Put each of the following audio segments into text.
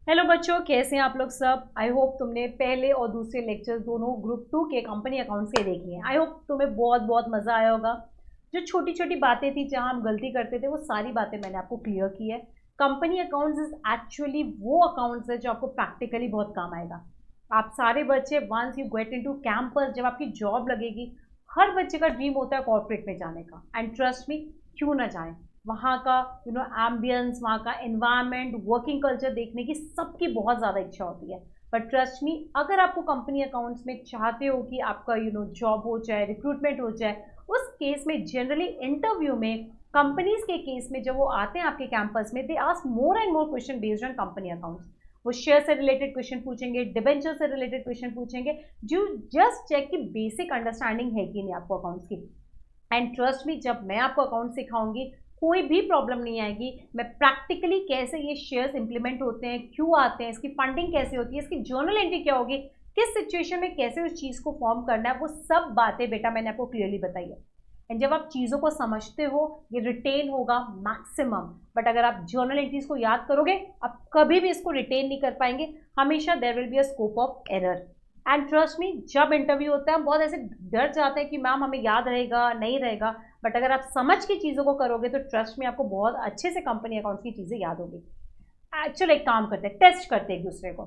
Hello बच्चों, कैसे हैं आप लोग सब। आई होप तुमने पहले और दूसरे लेक्चर्स दोनों ग्रुप 2 के कंपनी अकाउंट्स के देखे हैं। आई होप तुम्हें बहुत बहुत मज़ा आया होगा। जो छोटी छोटी बातें थी जहां हम गलती करते थे वो सारी बातें मैंने आपको क्लियर की है। कंपनी अकाउंट्स इज एक्चुअली वो अकाउंट्स है जो आपको प्रैक्टिकली बहुत काम आएगा। आप सारे बच्चे once you get into campus, जब आपकी जॉब लगेगी, हर बच्चे का ड्रीम होता है कॉर्पोरेट में जाने का। एंड ट्रस्ट मी, क्यों ना जाए। वहाँ का एम्बियंस, वहाँ का एनवायरनमेंट, वर्किंग कल्चर देखने की सबकी बहुत ज़्यादा इच्छा होती है। बट ट्रस्ट मी, अगर आपको कंपनी अकाउंट्स में चाहते हो कि आपका जॉब हो जाए, रिक्रूटमेंट हो जाए, उस केस में जनरली इंटरव्यू में, कंपनीज के केस में जब वो आते हैं आपके कैंपस में, they ask more and more question based on company accounts. वो शेयर से रिलेटेड क्वेश्चन पूछेंगे, डिबेंचर से रिलेटेड क्वेश्चन पूछेंगे, जो जस्ट चेक की बेसिक अंडरस्टैंडिंग है कि नहीं आपको अकाउंट्स की। एंड ट्रस्ट मी, जब मैं आपको अकाउंट सिखाऊंगी कोई भी प्रॉब्लम नहीं आएगी। मैं प्रैक्टिकली कैसे ये शेयर्स इंप्लीमेंट होते हैं, क्यों आते हैं, इसकी फंडिंग कैसे होती है, इसकी जर्नल एंट्री क्या होगी, किस सिचुएशन में कैसे उस चीज़ को फॉर्म करना है, वो सब बातें बेटा मैंने आपको क्लियरली बताई है। एंड जब आप चीज़ों को समझते हो, ये रिटेन होगा मैक्सिमम। बट अगर आप जर्नल एंट्रीज को याद करोगे, आप कभी भी इसको रिटेन नहीं कर पाएंगे। हमेशा there will be a scope of error. And trust me, जब इंटरव्यू होता है हम बहुत ऐसे डर जाते हैं कि मैम हमें याद रहेगा नहीं रहेगा। बट अगर आप समझ के चीज़ों को करोगे तो ट्रस्ट में आपको बहुत अच्छे से कंपनी अकाउंट्स की चीज़ें याद होगी। एक्चुअली एक काम करते हैं, टेस्ट करते हैं एक दूसरे को।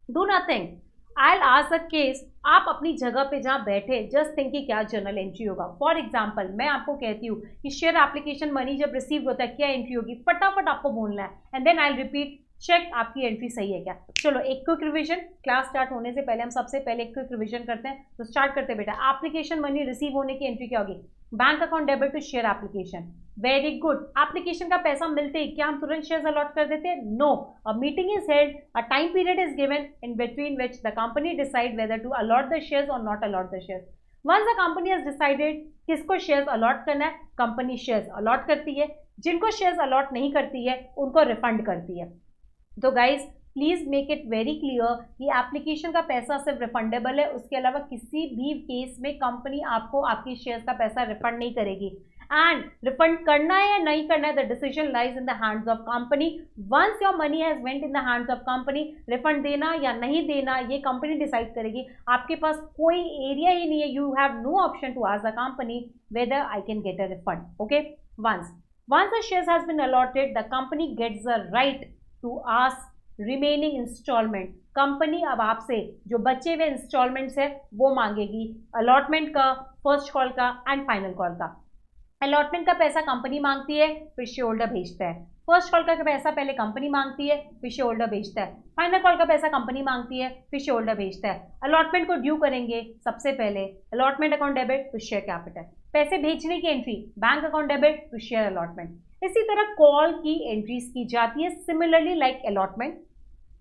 Do nothing, I ask the case. आप अपनी जगह पे जहाँ बैठे जस्ट थिंक कि क्या जर्नल एंट्री होगा। फॉर एग्जाम्पल मैं आपको कहती हूँ कि शेयर एप्लीकेशन मनी जब रिसीव होता है क्या एंट्री होगी, फटाफट आपको बोलना है। And then I repeat, check आपकी एंट्री सही है क्या। चलो एक क्विक रिवीजन, क्लास स्टार्ट होने से पहले हम सबसे पहले एक क्विक रिवीजन करते हैं। तो स्टार्ट करते हैं बेटा। एप्लीकेशन मनी रिसीव होने की एंट्री क्या होगी? Bank account debit to share application. Very good. Application का पैसा मिलते ही क्या हम तुरंत शेयर्स अलॉट कर देते हैं? No. A meeting is held, a time period is given in between which the company decide whether to allot the shares और not allot the shares. Once the company has decided किसको shares allot करना है, company shares allot करती है। जिनको shares allot नहीं करती है उनको रिफंड करती है। तो guys please make it very clear कि एप्लीकेशन का पैसा सिर्फ रिफंडेबल है, उसके अलावा किसी भी केस में कंपनी आपको आपकी शेयर्स का पैसा रिफंड नहीं करेगी। एंड रिफंड करना है या नहीं करना है, the decision lies in the hands of company. Once your money has went in the hands of company, refund देना या नहीं देना ये कंपनी डिसाइड करेगी। आपके पास कोई एरिया ही नहीं है, you have no option to ask the company whether I can get a refund. Okay, once the shares has been allotted, the company gets the right to ask remaining instalment. Company अब आपसे जो बचे हुए instalments है वो मांगेगी, allotment का, first call का एंड फाइनल कॉल का। अलॉटमेंट का पैसा कंपनी मांगती है, फिर शेयर होल्डर भेजता है। फर्स्ट कॉल का पैसा पहले कंपनी मांगती है, फिर शेयर होल्डर भेजता है। फाइनल कॉल का पैसा कंपनी मांगती है, फिर शेयर होल्डर भेजता है। अलॉटमेंट को ड्यू करेंगे सबसे पहले allotment account debit to share capital. पैसे भेजने की entry bank account debit to share allotment. इसी तरह कॉल की एंट्रीज की जाती है सिमिलरली लाइक अलॉटमेंट।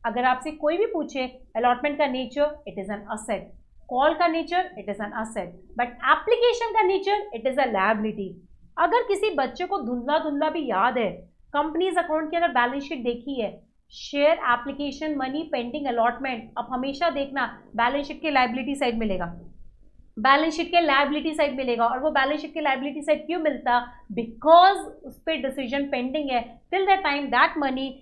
अगर आपसे कोई भी पूछे अलॉटमेंट का nature, it is an asset. Call का nature, it is an asset. But application का nature, it is a liability. अगर किसी बच्चे को धुंधला धुंधला भी याद है, कंपनीज अकाउंट की अगर बैलेंस शीट देखी है, share application money pending allotment, अब हमेशा देखना बैलेंस शीट के लायबिलिटी साइड मिलेगा, बैलेंस शीट के लायबिलिटी साइड मिलेगा। और वो बैलेंस शीट के लायबिलिटी साइड क्यों मिलता? बिकॉज उस पर डिसीजन पेंडिंग है। Till the time that money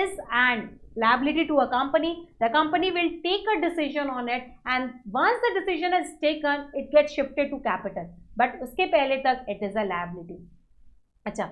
is an liability to a company, the company will take a decision on it, and once the decision is taken it gets shifted to capital, but उसके पहले तक it is a liability। अच्छा,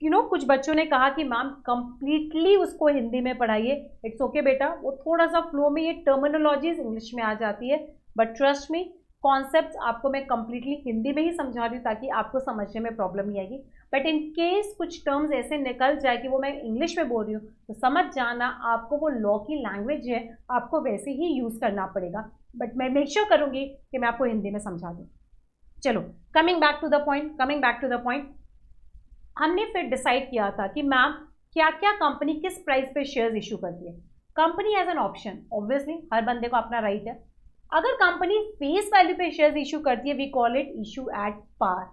कुछ बच्चों ने कहा कि ma'am completely उसको हिंदी में पढ़ाइए। इट्स ओके बेटा, वो थोड़ा सा फ्लो में ये टर्मिनोलॉजीज इंग्लिश में आ जाती है, बट ट्रस्ट मी कॉन्सेप्ट्स आपको मैं कंप्लीटली हिंदी में ही समझा रही हूँ ताकि आपको समझने में प्रॉब्लम नहीं आएगी। बट इन केस कुछ टर्म्स ऐसे निकल जाए कि वो मैं इंग्लिश में बोल रही हूँ तो समझ जाना, आपको वो लॉ की लैंग्वेज है आपको वैसे ही यूज़ करना पड़ेगा। बट मैं मेक श्योर करूँगी कि मैं आपको हिंदी में समझा दूँ। चलो, coming back to the point, हमने फिर डिसाइड किया था कि मैम क्या क्या कंपनी किस प्राइस पे शेयर्स इशू करती है। Company as an option, obviously हर बंदे को अपना राइट है। अगर कंपनी फेस वैल्यू पे शेयर्स इशू करती है, we call it issue at par.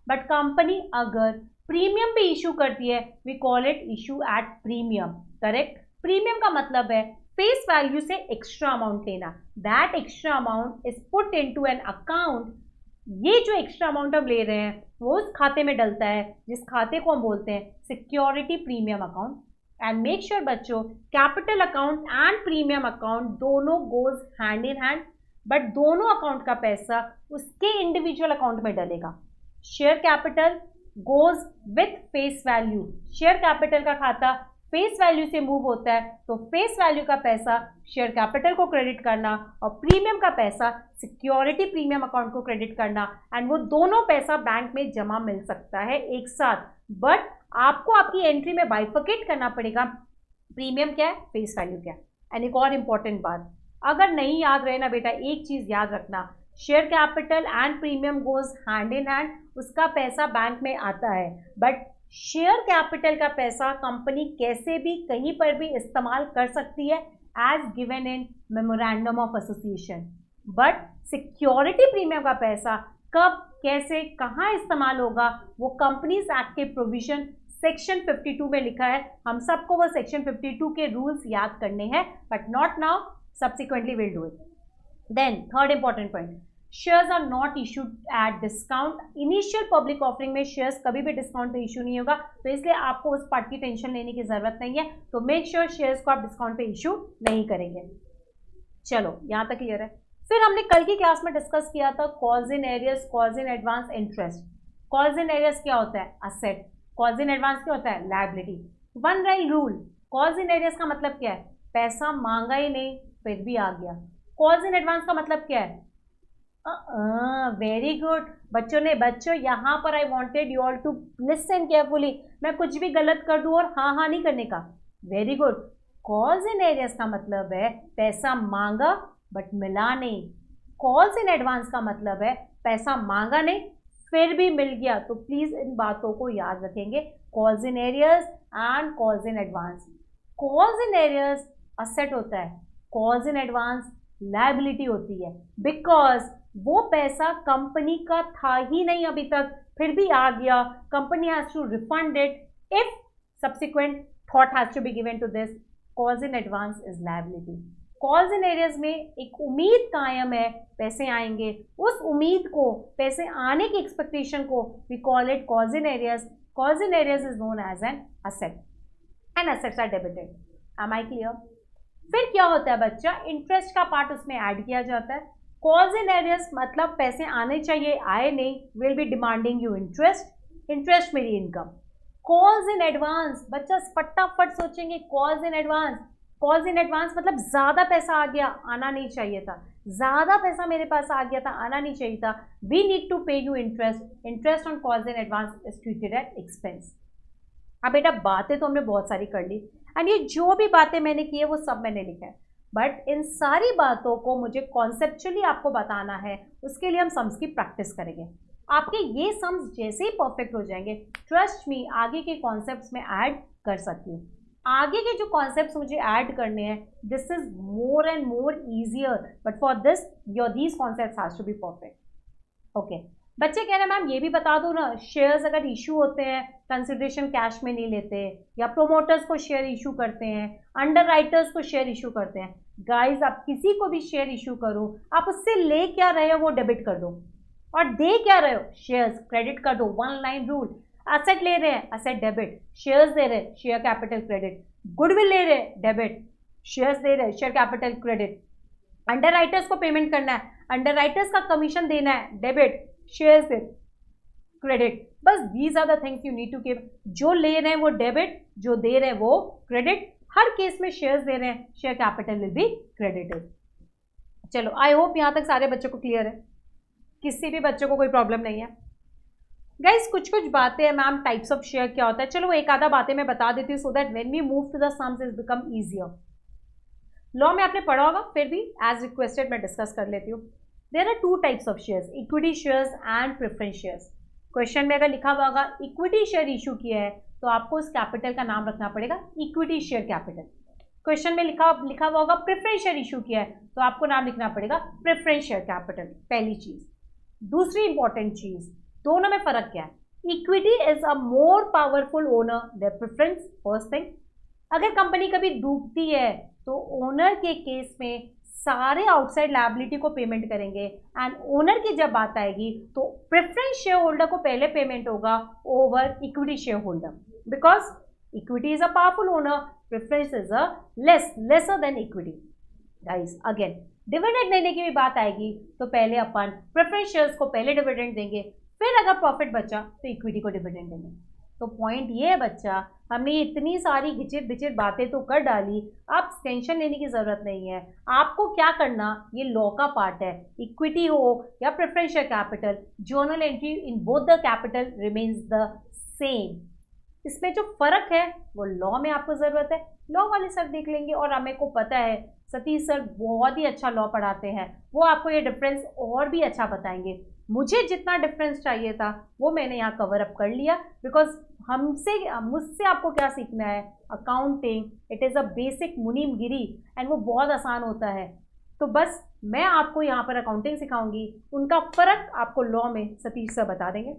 But company अगर प्रीमियम पे इशू करती है, we call it issue at premium. Correct? Premium का मतलब है फेस वैल्यू से एक्स्ट्रा अमाउंट लेना। That extra amount is put into an account. ये जो एक्स्ट्रा अमाउंट हम ले रहे हैं वो उस खाते में डलता है जिस खाते को हम बोलते हैं security premium account. And make sure बच्चों capital account and premium account दोनों goes hand in hand, but दोनों अकाउंट का पैसा उसके इंडिविजुअल अकाउंट में डलेगा। Share capital goes with face value, share capital का खाता फेस वैल्यू से मूव होता है, तो फेस वैल्यू का पैसा शेयर कैपिटल को क्रेडिट करना और प्रीमियम का पैसा सिक्योरिटी प्रीमियम अकाउंट को क्रेडिट करना, एंड वो दोनों पैसा बैंक में जमा मिल सकता है एक साथ, बट आपको आपकी एंट्री में बाइफर्केट करना पड़ेगा प्रीमियम क्या है, फेस वैल्यू क्या है। एंड एक और इंपॉर्टेंट बात, अगर नहीं याद रहे ना बेटा, एक चीज याद रखना, share capital and premium goes hand in hand, उसका पैसा बैंक में आता है, बट शेयर कैपिटल का पैसा कंपनी कैसे भी कहीं पर भी इस्तेमाल कर सकती है as given in memorandum of association, but security premium का पैसा कब कैसे कहाँ इस्तेमाल होगा वो कंपनीज एक्ट के प्रोविजन सेक्शन 52 में लिखा है। हम सबको वो सेक्शन 52 के रूल्स याद करने हैं, but not now, subsequently will do it. Then third important point, shares are not issued at discount. Initial public offering में शेयर्स कभी भी डिस्काउंट पे इशू नहीं होगा, तो इसलिए आपको उस पार्ट की टेंशन लेने की जरूरत नहीं है, तो मेक श्योर शेयर्स को आप डिस्काउंट पे इशू नहीं करेंगे। चलो यहाँ तक क्लियर है। फिर हमने कल की क्लास में डिस्कस किया था calls in arrears, calls in advance, interest. Calls in arrears क्या होता है, असेट। कॉल्स इन एडवांस क्या होता है, liability. One right rule, calls in arrears का मतलब क्या है, पैसा मांगा ही नहीं फिर भी आ गया। कॉल्स इन एडवांस का मतलब क्या है, वेरी गुड बच्चों यहाँ पर I wanted you all to listen carefully, मैं कुछ भी गलत कर दूं और हाँ हाँ नहीं करने का, very good. Calls in arrears का मतलब है पैसा मांगा बट मिला नहीं, कॉल्स इन एडवांस का मतलब है पैसा मांगा नहीं फिर भी मिल गया। तो प्लीज इन बातों को याद रखेंगे, calls in arrears and calls in advance. Calls in arrears asset होता है, कॉल्स इन एडवांस लायबिलिटी होती है, बिकॉज वो पैसा कंपनी का था ही नहीं अभी तक, फिर भी आ गया, company has to refund it if subsequent thought has to be given to this. Calls in advance is liability. Calls in arrears में एक उम्मीद कायम है पैसे आएंगे, उस उम्मीद को, पैसे आने की एक्सपेक्टेशन को we call it calls in arrears. Calls in arrears is known as an asset and assets are debited. Am I clear? फिर क्या होता है बच्चा, इंटरेस्ट का पार्ट उसमें ऐड किया जाता है। कॉल्स इन एरियर्स मतलब पैसे आने चाहिए, आए नहीं, will be demanding you interest, interest मेरी इनकम। कॉल्स इन एडवांस, बच्चा फटाफट सोचेंगे, calls in advance, calls in advance मतलब ज्यादा पैसा आ गया, आना नहीं चाहिए था, ज्यादा पैसा मेरे पास आ गया था, आना नहीं चाहिए था, वी नीड टू पे you interest. Interest on calls in advance is treated at expense. अब बेटा बातें तो हमने बहुत सारी कर ली, एंड ये जो भी बातें मैंने की है वो सब मैंने लिखा है, बट इन सारी बातों को मुझे कॉन्सेप्चुअली आपको बताना है, उसके लिए हम सम्स की प्रैक्टिस करेंगे। आपके ये सम्स जैसे ही परफेक्ट हो जाएंगे, ट्रस्ट मी आगे के कॉन्सेप्ट्स में ऐड कर सकती हूँ। आगे के जो कॉन्सेप्ट्स मुझे ऐड करने हैं, this is more and more easier, but for this your these concepts has to be perfect. Okay, बच्चे कह रहे हैं मैम ये भी बता दो ना, शेयर्स अगर इशू होते हैं कंसिडरेशन कैश में नहीं लेते, या प्रोमोटर्स को शेयर इशू करते हैं, अंडर राइटर्स को शेयर इशू करते हैं। गाइज आप किसी को भी शेयर इशू करो, आप उससे ले क्या रहे हो वो डेबिट कर दो, और दे क्या रहे हो शेयर्स क्रेडिट कर दो। वन लाइन रूल, एसेट ले रहे हैं एसेट डेबिट, शेयर्स दे रहे हैं शेयर कैपिटल क्रेडिट, गुडविल ले रहे हैं डेबिट, शेयर्स दे रहे हैं share capital credit, underwriters को पेमेंट करना है, अंडर राइटर्स का कमीशन देना है डेबिट, शेयर्स दे क्रेडिट। बस these are the things you need to keep. जो ले रहे हैं वो डेबिट, जो दे रहे हैं वो क्रेडिट, हर केस में शेयर्स दे रहे हैं share capital will be credited. चलो आई होप यहां तक सारे बच्चों को क्लियर है, किसी भी बच्चों को कोई प्रॉब्लम नहीं है। गाइस कुछ कुछ बातें हैं मैम, टाइप्स ऑफ शेयर क्या होता है, चलो एक आधा बातें मैं बता देती हूँ, so that when we move to the sums it become easier. Law में आपने पढ़ा होगा, फिर भी एज रिक्वेस्टेड मैं डिस्कस कर लेती हूँ। There are two types of shares, equity shares and preference shares. Question में अगर लिखा हुआ होगा इक्विटी शेयर इशू किया है, तो आपको उस कैपिटल का नाम रखना पड़ेगा इक्विटी शेयर कैपिटल। क्वेश्चन में लिखा हुआ होगा प्रेफरेंस शेयर इशू किया है, तो आपको नाम लिखना पड़ेगा प्रेफरेंस शेयर कैपिटल। पहली चीज। दूसरी इंपॉर्टेंट चीज, दोनों में फर्क क्या है, equity is a more powerful owner than preference. First thing, अगर कंपनी कभी डूबती है तो ओनर के केस में सारे आउटसाइड लायबिलिटी को पेमेंट करेंगे, एंड ओनर की जब बात आएगी तो प्रेफरेंस शेयर होल्डर को पहले पेमेंट होगा over equity share holder, because equity is a powerful owner, preference is a lesser than equity. Guys again dividend देने की भी बात आएगी तो पहले अपन प्रेफरेंस शेयर्स को पहले डिविडेंड देंगे, फिर अगर प्रॉफिट बचा तो इक्विटी को डिविडेंड देंगे। तो पॉइंट ये है बच्चा, हमने इतनी सारी घिचिट बिचिट बातें तो कर डाली, आप टेंशन लेने की जरूरत नहीं है। आपको क्या करना, ये लॉ का पार्ट है, इक्विटी हो या preference share capital, journal entry in both the capital remains the same. इसमें जो फर्क है वो लॉ में आपको जरूरत है, लॉ वाले सर देख लेंगे। और हमें को पता है सतीश सर बहुत ही अच्छा लॉ पढ़ाते हैं, वो आपको ये डिफरेंस और भी अच्छा बताएंगे। मुझे जितना डिफरेंस चाहिए था वो मैंने यहाँ कवर अप कर लिया, बिकॉज मुझसे आपको क्या सीखना है, accounting it is a basic मुनीमगिरी एंड वो बहुत आसान होता है। तो बस मैं आपको यहाँ पर अकाउंटिंग सिखाऊंगी, उनका फर्क आपको लॉ में सतीश सर बता देंगे।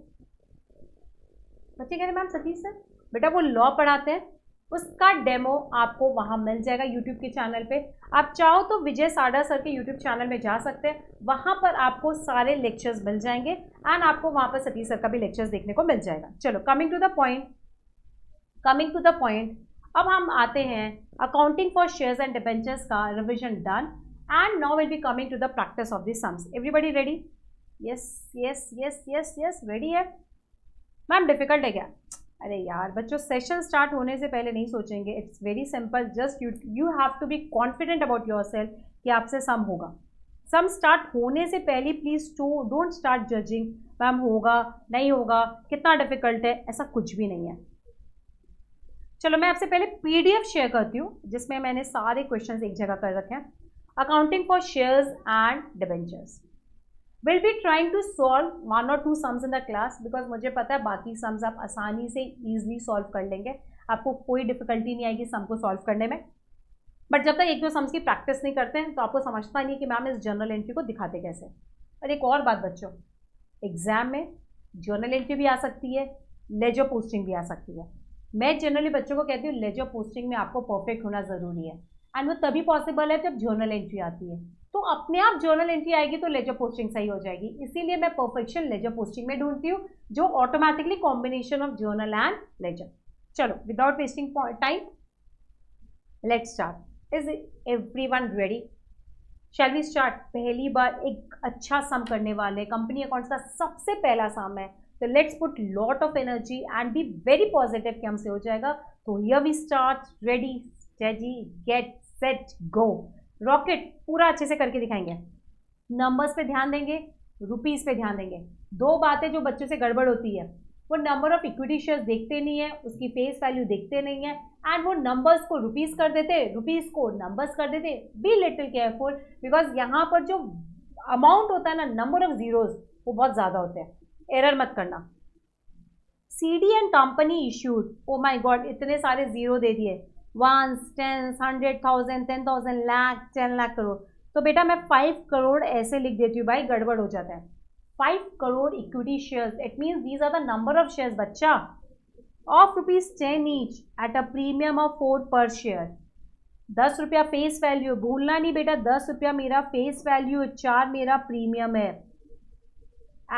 बच्चे कह रहे मैम सतीश सर बेटा वो लॉ पढ़ाते हैं, उसका डेमो आपको वहाँ मिल जाएगा यूट्यूब के चैनल पे। आप चाहो तो विजय साडा सर के यूट्यूब चैनल में जा सकते हैं, वहाँ पर आपको सारे लेक्चर्स मिल जाएंगे एंड आपको वहाँ पर सतीश सर का भी लेक्चर्स देखने को मिल जाएगा। चलो कमिंग टू द पॉइंट, अब हम आते हैं accounting for shares and debentures का revision done and now will be coming to the practice of the sums. Everybody ready? Yes yes yes yes yes ready है। मैम डिफिकल्ट है क्या? अरे यार बच्चों सेशन स्टार्ट होने से पहले नहीं सोचेंगे, it's very simple, just you have to be confident about yourself कि आपसे सम होगा। सम स्टार्ट होने से पहले please don't start judging, ma'am होगा नहीं होगा कितना डिफिकल्ट है, ऐसा कुछ भी नहीं है। चलो मैं आपसे पहले पीडीएफ शेयर करती हूँ जिसमें मैंने सारे क्वेश्चंस एक जगह कर रखे हैं। Accounting for shares and debentures, will be trying to solve 1 or 2 sums in the class, because मुझे पता है बाकी सम्स आप आसानी से ईजिली सॉल्व कर लेंगे, आपको कोई डिफिकल्टी नहीं आएगी सम को सॉल्व करने में। बट जब तक 1-2 सम्स की प्रैक्टिस नहीं करते हैं तो आपको समझता नहीं कि मैम इस जर्नल एंट्री को दिखाते कैसे। और एक और बात बच्चों, एग्जाम में जर्नल एंट्री भी आ सकती है, लेजर पोस्टिंग भी आ सकती है। मैं जनरली बच्चों को कहती हूँ लेजर पोस्टिंग में आपको परफेक्ट होना ज़रूरी है एंड वो तभी पॉसिबल है जब जर्नल एंट्री आती है। तो अपने आप जर्नल एंट्री आएगी तो लेजर पोस्टिंग सही हो जाएगी, इसीलिए मैं परफेक्शन लेजर पोस्टिंग में ढूंढती हूँ जो automatically combination of journal and ledger. चलो without wasting time let's start. Is everyone ready? Shall we start? पहली बार एक अच्छा सम करने वाले, कंपनी अकाउंट्स का सबसे पहला सम है, तो let's put lot of energy and be very positive कि हमसे हो जाएगा। तो here we start, ready steady get set go, rocket पूरा अच्छे से करके दिखाएंगे। नंबर्स पे ध्यान देंगे, रुपीस पे ध्यान देंगे। 2 बातें जो बच्चों से गड़बड़ होती है, वो नंबर ऑफ इक्विटी शेयर्स देखते नहीं है, उसकी फेस वैल्यू देखते नहीं है एंड वो नंबर्स को रुपीस कर देते, रुपीस को नंबर्स कर देते। बी लिटिल केयरफुल, बिकॉज यहाँ पर जो अमाउंट होता है ना, नंबर ऑफ जीरोज, वो बहुत ज़्यादा होते हैं, एरर मत करना। CD and company issued, oh my God इतने सारे जीरो दे दिए, 1, 10, 100,000, 10,000, लाख, 10 लाख करोड़। तो बेटा मैं 5 करोड़ ऐसे लिख देती हूँ भाई, गड़बड़ हो जाता है। 5 crore equity shares, it means these are the number of shares बच्चा of ₹10 each at a premium of 4 per share. 10 रुपया फेस वैल्यू, भूलना नहीं बेटा, 10 रुपया मेरा फेस वैल्यू, 4 मेरा प्रीमियम है।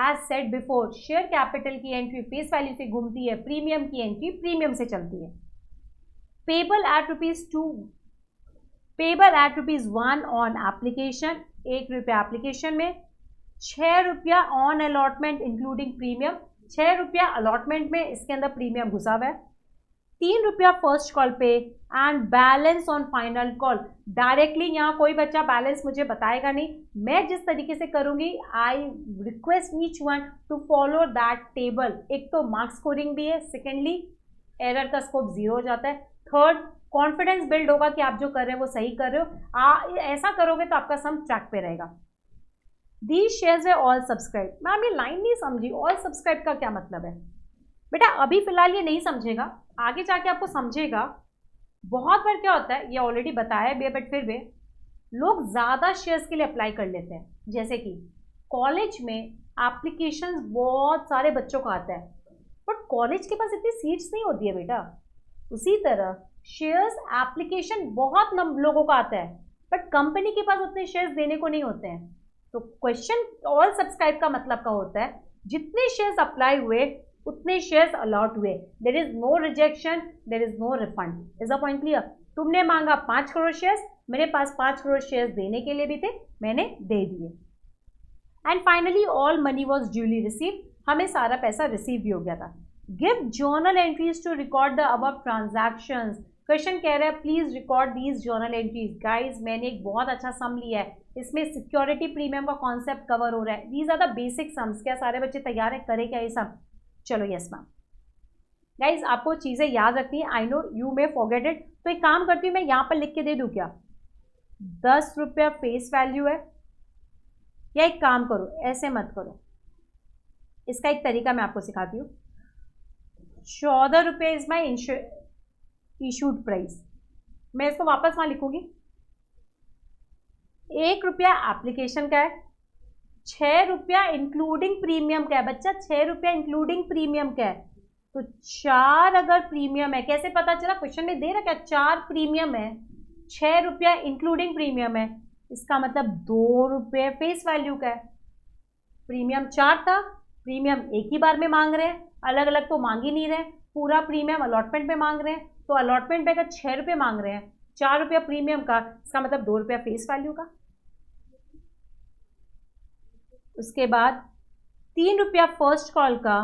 As said before, share capital की एंट्री फेस वैल्यू से घूमती है, प्रीमियम की एंट्री प्रीमियम से चलती है। Payable eight ₹2, payable eight ₹1 on application, 1 रुपया एप्लीकेशन में, 6 रुपया ऑन अलॉटमेंट इंक्लूडिंग प्रीमियम, 6 रुपया अलॉटमेंट में, इसके अंदर प्रीमियम घुसा हुआ है, 3 रुपया फर्स्ट कॉल पे and balance on final call. Directly यहाँ कोई बच्चा बैलेंस मुझे बताएगा नहीं, मैं जिस तरीके से करूँगी I request each one two follow that table. एक तो मार्क्स स्कोरिंग भी है, सेकेंडली एरर का स्कोप 0 हो जाता है, थर्ड कॉन्फिडेंस बिल्ड होगा कि आप जो कर रहे हो वो सही कर रहे हो। ऐसा करोगे तो आपका सम ट्रैक पे रहेगा। दीज शेयर्स है ऑल सब्सक्राइब। मैम ये लाइन नहीं समझी, ऑल सब्सक्राइब का क्या मतलब है? बेटा अभी फिलहाल ये नहीं समझेगा, आगे जाके आपको समझेगा। बहुत बार क्या होता है, ये ऑलरेडी बताया भी है बट फिर भी लोग ज़्यादा शेयर्स के लिए अप्लाई कर लेते हैं। जैसे कि कॉलेज में एप्लीकेशंस बहुत सारे बच्चों को आता है, बट कॉलेज के पास इतनी सीट्स नहीं होती है बेटा। उसी तरह शेयर्स एप्लीकेशन बहुत लोगों का आता है, बट कंपनी के पास उतने शेयर्स देने को नहीं होते हैं। तो क्वेश्चन ऑल सब्सक्राइब का मतलब का होता है जितने शेयर्स अप्लाई हुए उतने शेयर्स अलॉट हुए, there is no rejection, there is no refund. Is the point clear? तुमने मांगा 5 करोड़ शेयर्स, मेरे पास 5 करोड़ शेयर्स देने के लिए भी थे, मैंने दे दिए। And finally all money was duly receive, हमें सारा पैसा रिसीव भी हो गया था। Give journal entries to record the above transactions. Question कह रहा है please record these journal entries. Guys मैंने एक बहुत अच्छा सम लिया है, इसमें सिक्योरिटी प्रीमियम का कॉन्सेप्ट कवर हो रहा है। These are the basic sums. क्या सारे बच्चे तैयार हैं? करें क्या ये सम? चलो यस मैम। गाइज आपको चीजें याद रखनी है, I know you may forget it, तो एक काम करती हूँ मैं यहाँ पर लिख के दे दूँ क्या? 10 रुपया फेस वैल्यू है, या एक काम करो ऐसे मत करो, इसका एक तरीका मैं आपको सिखाती हूँ। 14 रुपये इज माई इशूड प्राइस, मैं इसको वापस वहां लिखूंगी। 1 रुपया एप्लीकेशन का है, 6 रुपया इंक्लूडिंग प्रीमियम का है बच्चा, 6 रुपया इंक्लूडिंग प्रीमियम का है, तो 4 अगर प्रीमियम है, कैसे पता चला? क्वेश्चन में दे रखा है 4 प्रीमियम है, 6 रुपया इंक्लूडिंग प्रीमियम है, इसका मतलब 2 रुपये फेस वैल्यू का है। प्रीमियम 4 था, प्रीमियम एक ही बार में मांग रहे हैं, अलग अलग तो मांग ही नहीं रहे, पूरा प्रीमियम अलॉटमेंट में मांग रहे हैं, तो अलॉटमेंट पे अगर 6 रुपये मांग रहे हैं, 4 रुपया प्रीमियम का, इसका मतलब 2 रुपया फेस वैल्यू का। उसके बाद 3 रुपया फर्स्ट कॉल का,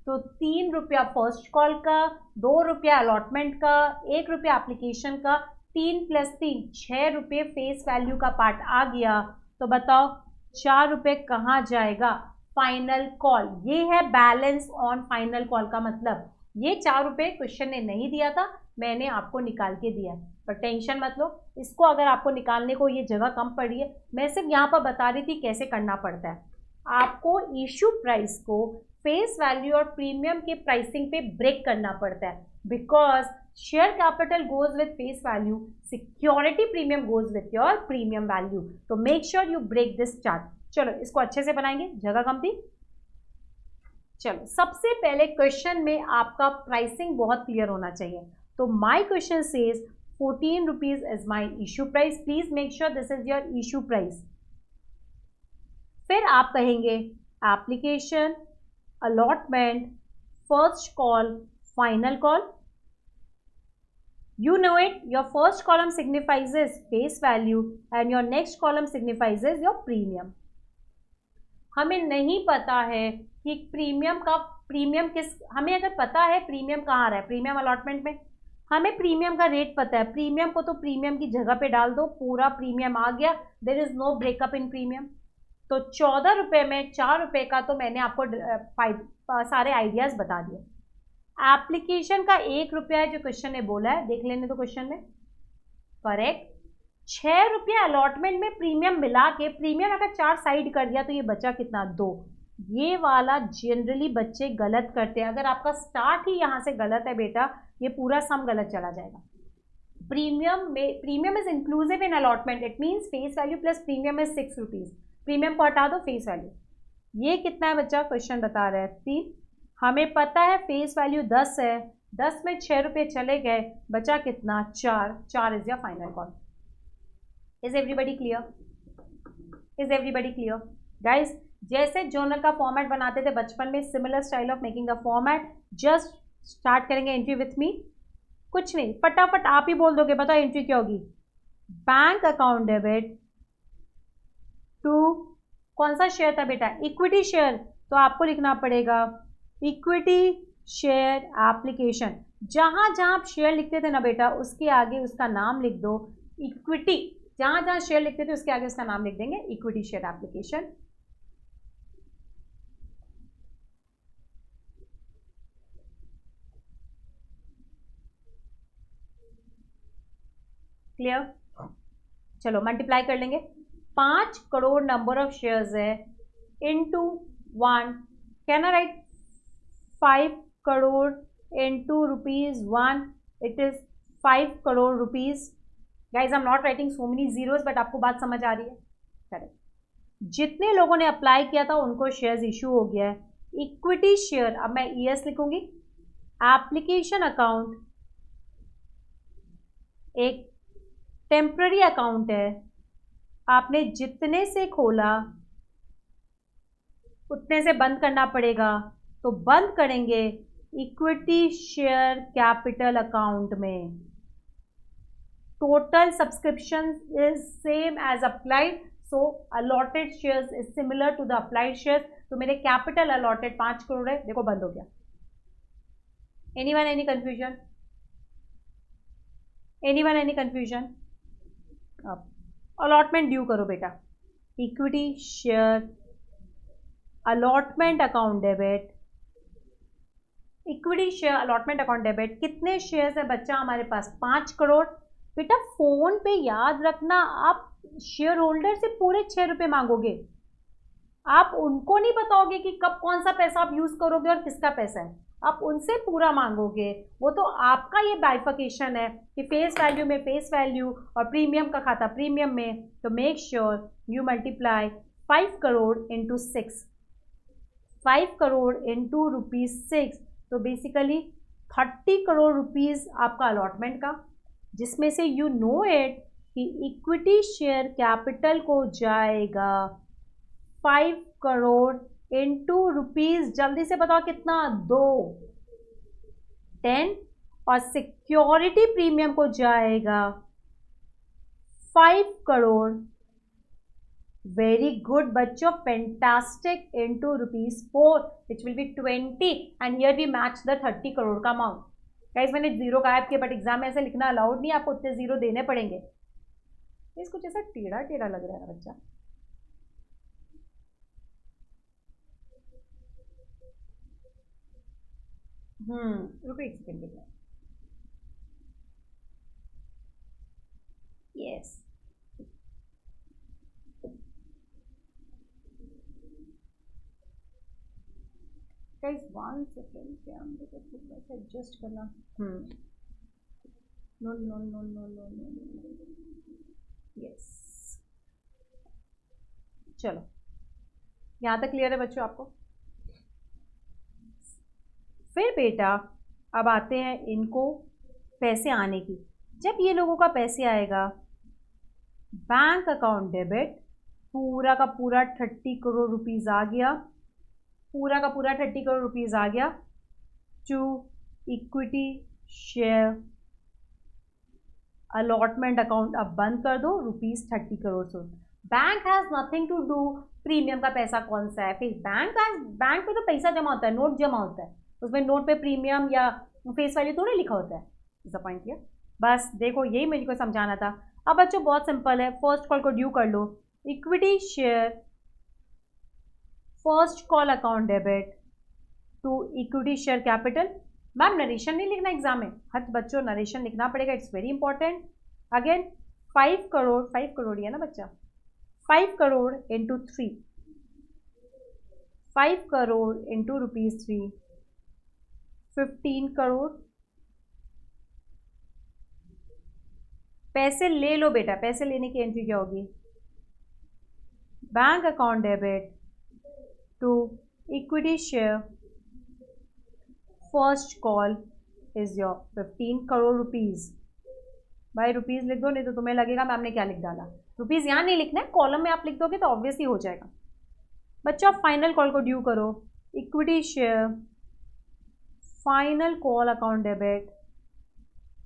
तो 3 रुपया फर्स्ट कॉल का, 2 रुपया अलॉटमेंट का, 1 रुपया एप्लीकेशन का, 3 + 3 6 रुपये फेस वैल्यू का पार्ट आ गया। तो बताओ 4 रुपये कहाँ जाएगा? Final call. ये है बैलेंस ऑन फाइनल कॉल का मतलब, ये 4 रुपये क्वेश्चन ने नहीं दिया था, मैंने आपको निकाल के दिया। पर टेंशन मत लो, इसको अगर आपको निकालने को ये जगह कम पड़ी है, मैं सिर्फ यहाँ पर बता रही थी कैसे करना पड़ता है। आपको इशू प्राइस को फेस वैल्यू और प्रीमियम के प्राइसिंग पे ब्रेक करना पड़ता है, because share capital goes with face value, security premium goes with your premium value. तो make sure you break this chart. चलो इसको अच्छे से बनाएंगे, जगह कम थी। चलो सबसे पहले क्वेश्चन में आपका प्राइसिंग बहुत क्लियर होना चाहिए। तो my question says 14 rupees is my issue price, please make sure this is your issue price. फिर आप कहेंगे application, allotment, first call, final call. You know it, your first column signifies face value and your next column signifies your premium. हमें नहीं पता है कि premium किस, हमें अगर पता है प्रीमियम कहाँ आ रहा है, प्रीमियम अलॉटमेंट में, हमें प्रीमियम का रेट पता है, प्रीमियम को तो प्रीमियम की जगह पे डाल दो, पूरा प्रीमियम आ गया, there is no breakup in premium. तो 14 रुपये में 4 रुपये का तो मैंने आपको सारे आइडियाज बता दिए। एप्लीकेशन का 1 रुपया है जो क्वेश्चन ने बोला है, देख लेने तो क्वेश्चन में, करेक्ट। 6 रुपये अलॉटमेंट में प्रीमियम मिला के, प्रीमियम अगर 4 साइड कर दिया तो ये बचा कितना? 2। ये वाला जनरली बच्चे गलत करते हैं, अगर आपका स्टार्ट ही यहाँ से गलत है बेटा, ये पूरा सम गलत चला जाएगा। Premium is inclusive in allotment, it means face value plus premium is 6 rupees, premium को हटा दो, फेस वैल्यू। ये कितना है बच्चा? क्वेश्चन बता रहा है 3। हमें पता है फेस वैल्यू 10 है, 10 में 6 रुपये चले गए, बचा कितना? 4। 4 is your final call. Is everybody clear? Is everybody clear? Guys जैसे जर्नल का फॉर्मेट बनाते थे बचपन में, similar style of making a format, just start करेंगे एंट्री विथ मी। कुछ नहीं, फटाफट आप ही बोल दोगे, बताओ एंट्री क्या होगी? बैंक अकाउंट डेबिट टू, कौन सा शेयर था बेटा? इक्विटी शेयर, तो आपको लिखना पड़ेगा इक्विटी शेयर एप्लीकेशन। जहां जहां आप शेयर लिखते थे ना बेटा, उसके आगे उसका नाम लिख दो इक्विटी, जहां जहां शेयर लिखते थे उसके आगे उसका नाम लिख देंगे इक्विटी शेयर एप्लीकेशन। क्लियर? चलो मल्टीप्लाई कर लेंगे। 5 करोड़ नंबर ऑफ शेयर्स है, into 1, can I right 5 crore into ₹1, it is 5 crore rupees. Guys I am not writing so many zeros, but आपको बात समझ आ रही है? करेक्ट। जितने लोगों ने अप्लाई किया था उनको शेयर्स इशू हो गया है। इक्विटी शेयर, अब मैं ES लिखूंगी। एप्लीकेशन अकाउंट एक टेम्पररी अकाउंट है, आपने जितने से खोला उतने से बंद करना पड़ेगा, तो बंद करेंगे इक्विटी शेयर कैपिटल अकाउंट में। Total subscription is same as applied, so allotted shares is similar to the applied shares. तो मेरे कैपिटल अलॉटेड 5 करोड़ है, देखो बंद हो गया। Anyone any confusion? Anyone any confusion? अब अलॉटमेंट ड्यू करो बेटा। Equity share allotment account debit, equity share allotment account debit. कितने शेयर्स है बच्चा हमारे पास? 5 करोड़। बेटा फोन पे याद रखना, आप शेयर होल्डर से पूरे 6 रुपए मांगोगे, आप उनको नहीं बताओगे कि कब कौन सा पैसा आप यूज करोगे और किसका पैसा है, आप उनसे पूरा मांगोगे। वो तो आपका ये बाइफिकेशन है कि फेस वैल्यू में फेस वैल्यू और प्रीमियम का खाता प्रीमियम में। तो make sure you multiply 5 crore into 6, 5 crore into ₹6, तो बेसिकली 30 करोड़ रुपीज आपका अलॉटमेंट का, जिसमें से यू नो इट कि इक्विटी शेयर कैपिटल को जाएगा 5 करोड़ इंटू ₹, जल्दी से बताओ कितना? 2, 10, और सिक्योरिटी प्रीमियम को जाएगा 5 करोड़। वेरी गुड बच्चों, fantastic, into ₹4 which will be 20, and here we match the 30 crore का अमाउंट। गाइस मैंने जीरो गायब किया, बट एग्जाम में ऐसे लिखना अलाउड नहीं, आपको उतने जीरो देने पड़ेंगे। इसको जैसा टेढ़ा टेढ़ा लग रहा है बच्चा। रुको एक सेकेंड के लिए। यस, गाइस 1 सेकेंड, क्या हम लोग थोड़ा सा एडजस्ट करना। No no no no no no, yes, चलो यहाँ तक क्लियर है बच्चों आपको? फिर बेटा अब आते हैं इनको पैसे आने की। जब ये लोगों का पैसे आएगा, बैंक अकाउंट डेबिट, पूरा का पूरा 30 करोड़ रुपीस आ गया, पूरा का पूरा 30 करोड़ रुपीस आ गया to equity share allotment account. अब बंद कर दो ₹30 करोड़ से। Bank has nothing to do, premium का पैसा कौन सा है? फिर बैंक में तो पैसा जमा होता है, नोट जमा होता है, उसमें नोट पे प्रीमियम या फेस वैल्यू थोड़ा लिखा होता है। इस पॉइंट किया, बस देखो यही मेरे को समझाना था। अब बच्चों बहुत सिंपल है, फर्स्ट कॉल को ड्यू कर लो। Equity share first call account debit to equity share capital. Ma'am narration नहीं लिखना एग्जाम में? हर बच्चों नरेशन लिखना पड़ेगा, it's very important. Again 5 crore ही है ना बच्चा, 5 करोड़ इंटू 3, 5 करोड़ इंटू ₹3, 15 करोड़। पैसे ले लो बेटा, पैसे लेने की एंट्री क्या होगी? Bank account debit to equity share first call is your 15 crore rupees. भाई रुपीज लिख दो, नहीं तो तुम्हें लगेगा मैम ने क्या लिख डाला। रुपीज यहाँ नहीं लिखना है, कॉलम में आप लिख दोगे तो ऑब्वियसली हो जाएगा। बच्चों आप फाइनल कॉल को ड्यू करो। Equity share final call account debit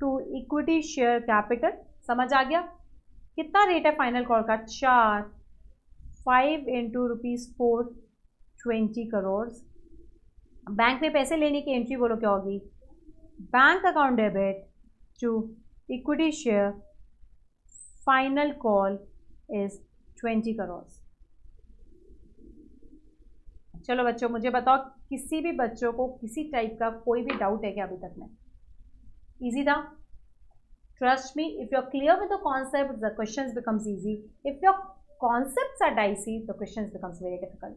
to equity share capital. समझ आ गया? कितना रेट है फाइनल कॉल का? 4, 5 इंटू ₹4, 20 करोड़। बैंक में पैसे लेने की एंट्री बोलो क्या होगी? Bank account debit to equity share final call is 20 crore. चलो बच्चों मुझे बताओ, किसी भी बच्चों को किसी टाइप का कोई भी डाउट है क्या अभी तक में? इजी था? Trust me, if you are clear with the concept the questions becomes easy, if your concepts are dicey the questions becomes very difficult.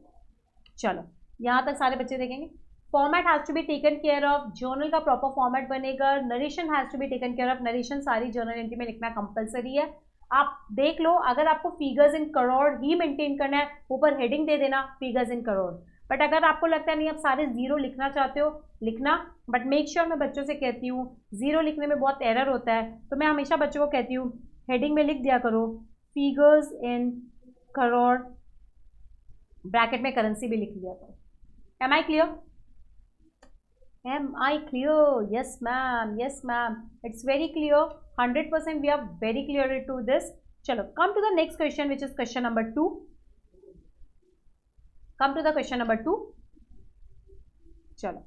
चलो यहाँ तक सारे बच्चे देखेंगे। Format has to be taken care of, journal का proper format बनेगा। Narration has to be taken care of, narration सारी journal entry में लिखना कंपलसरी है। आप देख लो, अगर आपको फिगर्स इन करोड़ ही मेंटेन करना है, ऊपर हेडिंग दे देना फिगर्स इन करोड़। बट अगर आपको लगता है नहीं आप सारे जीरो लिखना चाहते हो, लिखना, बट मेक श्योर मैं बच्चों से कहती हूँ जीरो लिखने में बहुत एरर होता है, तो मैं हमेशा बच्चों को कहती हूँ हेडिंग में लिख दिया करो फिगर्स इन करोड़, ब्रैकेट में करेंसी भी लिख दिया करो। Am I clear? Am I clear? Yes, ma'am. Yes, ma'am. It's very clear. 100% we are very clear to this. Chalo, come to the next question, which is question number 2. Come to the question number 2. Chalo.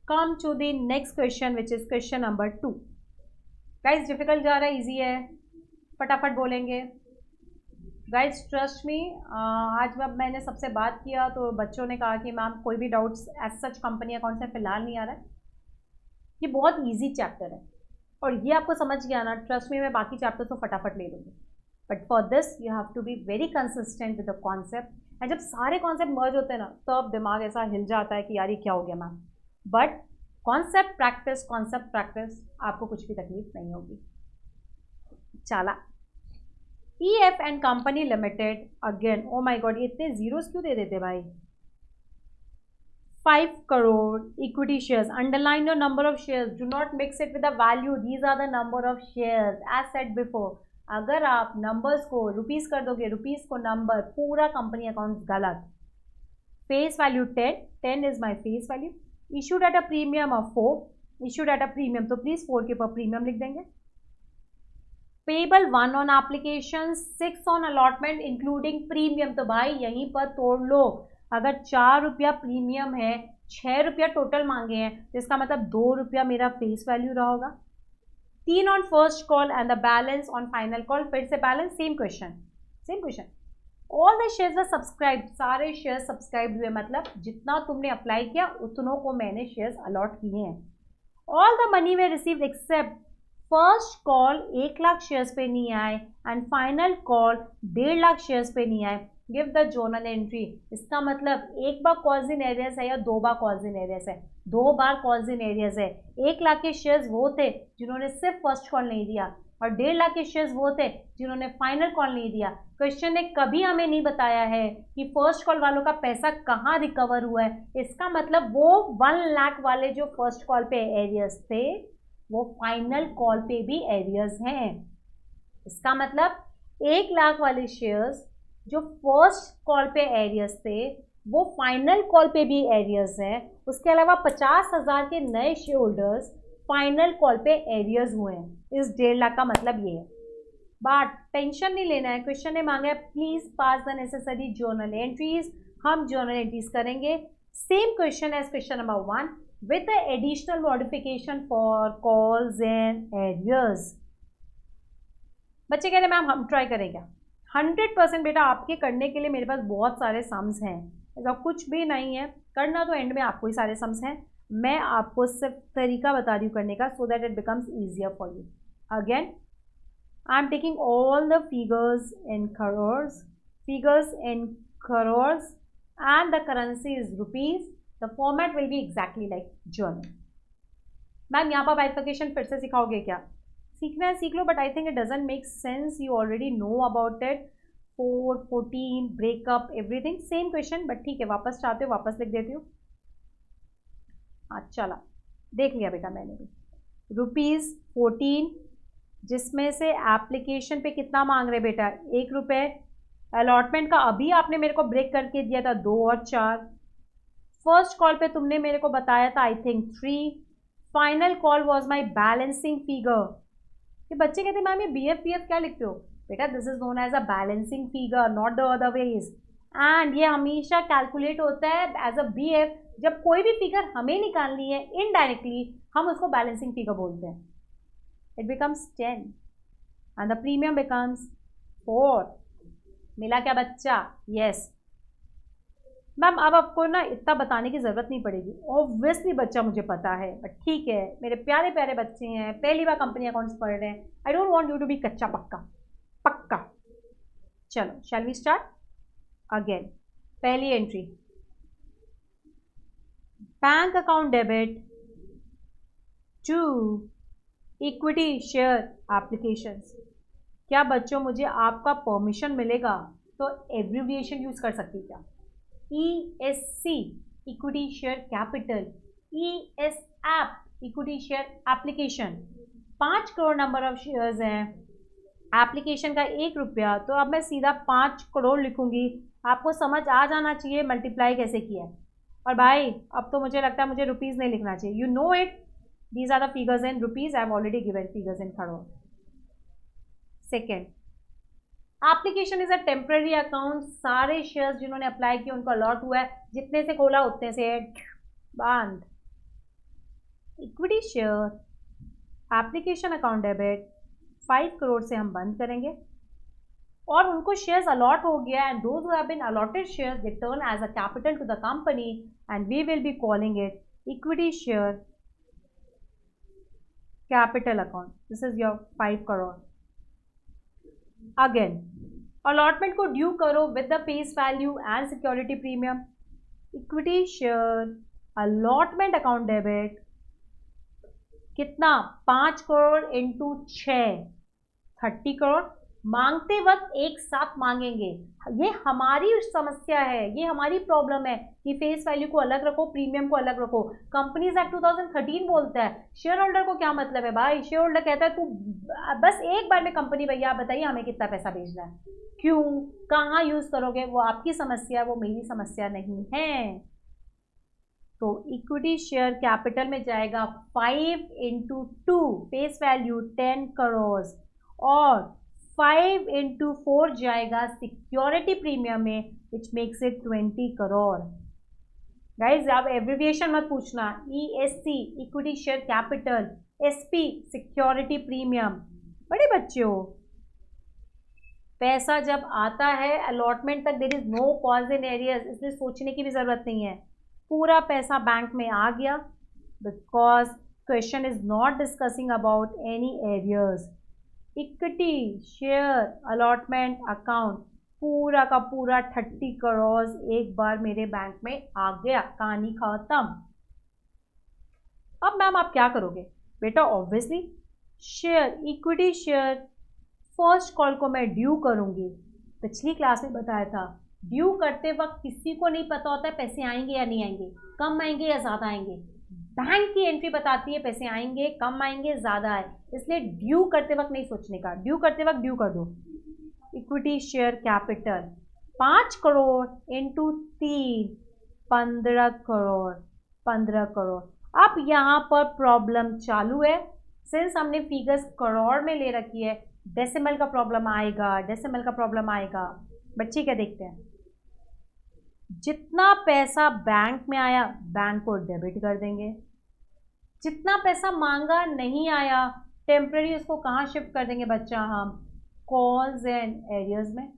Come to the next question, which is question number 2. Guys, difficult जा रहा है, easy है, फटाफट बोलेंगे. Guys trust me, आज जब मैंने सबसे बात किया तो बच्चों ने कहा कि मैम कोई भी doubts as such company account से फिलहाल नहीं आ रहा है. ये बहुत इजी चैप्टर है और ये आपको समझ गया ना, ट्रस्ट मी मैं बाकी चैप्टर तो फटाफट ले लूँगी. But for this you have to be very consistent with the concept. And जब सारे कॉन्सेप्ट मर्ज होते हैं ना, तब दिमाग ऐसा हिल जाता है कि यार ये क्या हो गया मैम. बट कॉन्सेप्ट प्रैक्टिस, आपको कुछ भी तकलीफ नहीं होगी. चला, EF and company limited again. Oh my God, ये इतने जीरोस क्यों दे देते भाई. 5 crore equity shares. Underline your number of shares. Do not mix it with the value. These are the number of shares. As said before, अगर आप numbers को rupees कर दोगे, रुपीस को नंबर, पूरा कंपनी अकाउंट गलत. Face value 10 is my face value. Issued at a premium of 4. Issued at a premium, तो please 4 के ऊपर प्रीमियम लिख देंगे. Payable 1 on application, 6 on allotment including premium. तो भाई यहीं पर तोड़ लो. अगर 4 रुपया प्रीमियम है, 6 रुपया टोटल मांगे हैं, तो इसका मतलब 2 रुपया मेरा फेस वैल्यू रहा होगा. 3 on first call and the balance on final call. फिर से balance, same question. All the shares are subscribe. सारे शेयर सब्सक्राइब हुए, मतलब जितना तुमने अप्लाई किया उतनों को मैंने शेयर्स अलॉट किए हैं. All the money way received accept first call 1 lakh shares पे नहीं आए and final call 1.5 lakh shares पे नहीं आए. Give the zonal entry. इसका मतलब एक बार कॉल्स इन एरियस है या 2 बार कॉल्स इन एरियस है. 2 बार कॉल्स इन एरियस है. 1 लाख के शेयर्स वो थे जिन्होंने सिर्फ फर्स्ट कॉल नहीं दिया और 1.5 लाख के शेयर्स वो थे जिन्होंने फाइनल कॉल नहीं दिया. क्वेश्चन ने कभी हमें नहीं बताया है कि फर्स्ट कॉल वालों का पैसा कहाँ रिकवर हुआ है. इसका मतलब वो 1 लाख वाले जो फर्स्ट कॉल पे एरियस थे वो फाइनल कॉल पे भी एरियर्स हैं. इसका मतलब 1 लाख वाले शेयर्स जो फर्स्ट कॉल पे एरियर्स थे वो फाइनल कॉल पे भी एरियर्स हैं. उसके अलावा 50,000 के नए शेयर होल्डर्स फाइनल कॉल पे एरियर्स हुए हैं. इस 1.5 लाख का मतलब ये है. बट टेंशन नहीं लेना है. क्वेश्चन ने मांगा है please pass the necessary journal entries. हम जर्नल एंट्रीज करेंगे. Same question as question number 1 with the additional modification for calls and arrears. बच्चे कह रहे मैम हम ट्राई करें क्या. 100% बेटा आपके करने के लिए मेरे पास बहुत सारे सम्स हैं. ऐसा कुछ भी नहीं है, करना तो एंड में आपको ही सारे सम्स हैं. मैं आपको सिर्फ तरीका बता रही हूँ करने का, so that it becomes easier for you. Again I am taking all the figures in crores and the currency is rupees. The format will be exactly like journal. Ma'am यहाँ पर बाइफिकेशन फिर से सिखाओगे क्या. सीखना है सीख लो, but I think it doesn't make sense. You already know about it. 4, 14 breakup everything same question, but ठीक है वापस चाहते हो वापस लिख देती हूँ. हाँ चला, देख लिया बेटा मैंने भी. ₹14 जिसमें से एप्लीकेशन पे कितना मांग रहे बेटा 1 रुपये. अलॉटमेंट का अभी आपने मेरे को ब्रेक करके दिया था 2 और 4. फर्स्ट कॉल पे तुमने मेरे को बताया था I think 3. Final call was my balancing figure. ये बच्चे कहते मैम ये BF क्या लिखते हो बेटा. This is known as a balancing figure, not the other ways. And ये हमेशा कैलकुलेट होता है एज अ BF. जब कोई भी फिगर हमें निकालनी है इनडायरेक्टली हम उसको बैलेंसिंग फिगर बोलते हैं. It becomes 10 and the premium becomes 4. मिला क्या बच्चा. यस मैम अब आपको ना इतना बताने की ज़रूरत नहीं पड़ेगी. ऑब्वियसली बच्चा मुझे पता है, बट ठीक है मेरे प्यारे प्यारे बच्चे हैं, पहली बार कंपनी अकाउंट्स पढ़ रहे हैं. I don't want you to be कच्चा पक्का. चलो शैल वी स्टार्ट अगेन. पहली entry bank account debit to equity share applications. क्या बच्चों मुझे आपका परमिशन मिलेगा तो एब्रिविएशन यूज़ कर सकती क्या. ESC equity share capital, ESAP equity share application. 5 crore number of shares हैं, एप्लीकेशन का 1 रुपया. तो अब मैं सीधा 5 करोड़ लिखूंगी. आपको समझ आ जाना चाहिए मल्टीप्लाई कैसे किया है. और भाई अब तो मुझे लगता है मुझे रुपीज़ नहीं लिखना चाहिए, you know it, these are the figures in rupees, I have already given figures in crore. Second, application is a temporary account. सारे शेयर्स जिन्होंने अप्लाई किए उनको अलॉट हुआ है, जितने से खोला उतने से बंद. Equity share application account debit 5 crore से हम बंद करेंगे, और उनको शेयर्स अलॉट हो गया, and those who have been allotted shares they turn as a capital to the company, and we will be calling it equity share capital account. This is your 5 crore. Again allotment को due करो with the face value and security premium. Equity share allotment account debit कितना, 5 crore into 6, 30 crore. मांगते वक्त एक साथ मांगेंगे, ये हमारी समस्या है, ये हमारी प्रॉब्लम है कि फेस वैल्यू को अलग रखो, प्रीमियम को अलग रखो. कंपनीज एक्ट 2013 बोलता है. शेयर होल्डर को क्या मतलब है भाई, शेयर होल्डर कहता है तू बस एक बार में कंपनी, भैया आप बताइए हमें कितना पैसा भेजना है, क्यों, कहाँ यूज करोगे, वो आपकी समस्या, वो मेरी समस्या नहीं है. तो इक्विटी शेयर कैपिटल में जाएगा 5 इंटू 2, फेस वैल्यू 10 करोड़, और 5 इंटू 4 जाएगा सिक्योरिटी प्रीमियम में, which makes it 20 crore. Guys आप एब्रिविएशन मत पूछना, ESC equity share capital, SP security premium. बड़े बच्चे हो. पैसा जब आता है अलॉटमेंट तक there is no calls in arrears, इसलिए सोचने की भी जरूरत नहीं है. पूरा पैसा बैंक में आ गया, because question is not discussing about any arrears. Equity share allotment account पूरा का पूरा 30 करोड़ एक बार मेरे बैंक में आ गया, कहानी खत्म. अब मैम आप क्या करोगे बेटा, obviously share equity share first call को मैं ड्यू करूंगी. पिछली क्लास में बताया था, ड्यू करते वक्त किसी को नहीं पता होता है पैसे आएंगे या नहीं आएंगे, कम आएंगे या ज़्यादा आएंगे. बैंक की एंट्री बताती है पैसे आएंगे, कम आएंगे, ज़्यादा आए. इसलिए ड्यू करते वक्त नहीं सोचने का, ड्यू करते वक्त ड्यू कर दो. Equity share capital 5 crore into 3, 15 crore, 15 crore. अब यहाँ पर प्रॉब्लम चालू है. सिंस हमने फिगर्स करोड़ में ले रखी है, डेसिमल का प्रॉब्लम आएगा, डेसिमल का प्रॉब्लम आएगा. बच्चे क्या देखते हैं, जितना पैसा बैंक में आया बैंक को डेबिट कर देंगे, जितना पैसा मांगा नहीं आया टेम्पररी उसको कहाँ शिफ्ट कर देंगे बच्चा, हम कॉल्स एंड एरियर्स में.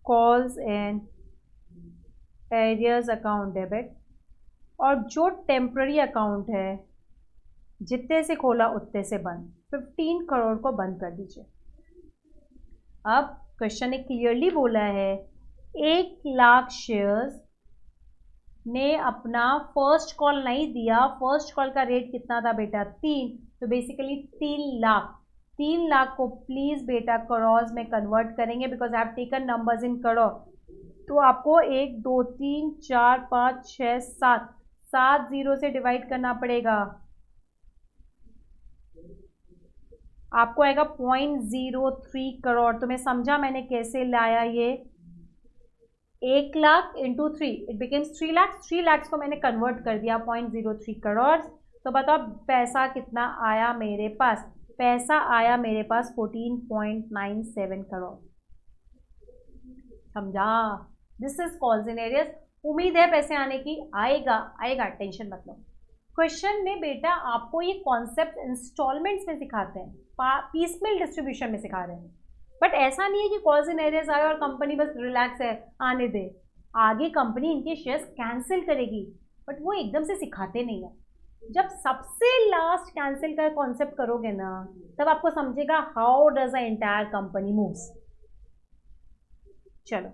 Calls and arrears account debit, और जो टेम्पररी अकाउंट है जितने से खोला उतने से बंद, 15 करोड़ को बंद कर दीजिए. अब क्वेश्चन ने क्लियरली बोला है 1 लाख शेयर्स ने अपना फर्स्ट कॉल नहीं दिया. फर्स्ट कॉल का रेट कितना था बेटा, 3. तो बेसिकली 3 लाख. 3 लाख को प्लीज बेटा करोड़ में कन्वर्ट करेंगे, because I have taken numbers in crore. तो आपको 1 2 3 4 5 6 7 जीरो से डिवाइड करना पड़ेगा. आपको आएगा 0.03 करोड़. तो मैं समझा मैंने कैसे लाया ये, 1 lakh into 3 it becomes 3 lakh. 3 lakh को मैंने कन्वर्ट कर दिया 0.03 करोड़. तो बताओ पैसा कितना आया मेरे पास, पैसा आया मेरे पास 14.97 करोड़. समझा, this is calls in arrears. उम्मीद है पैसे आने की, आएगा आएगा, टेंशन मत लो. क्वेश्चन में बेटा आपको ये कॉन्सेप्ट इंस्टॉलमेंट्स में सिखाते हैं, पीसमेल डिस्ट्रीब्यूशन में सिखा रहे हैं. बट ऐसा नहीं है कि कॉल्स इन एरियर्स आए और कंपनी बस रिलैक्स है, आने दे. आगे कंपनी इनके शेयर्स कैंसिल करेगी, बट वो एकदम से सिखाते नहीं है. जब सबसे लास्ट कैंसिल का कॉन्सेप्ट करोगे ना, तब आपको समझेगा how does a entire company moves. चलो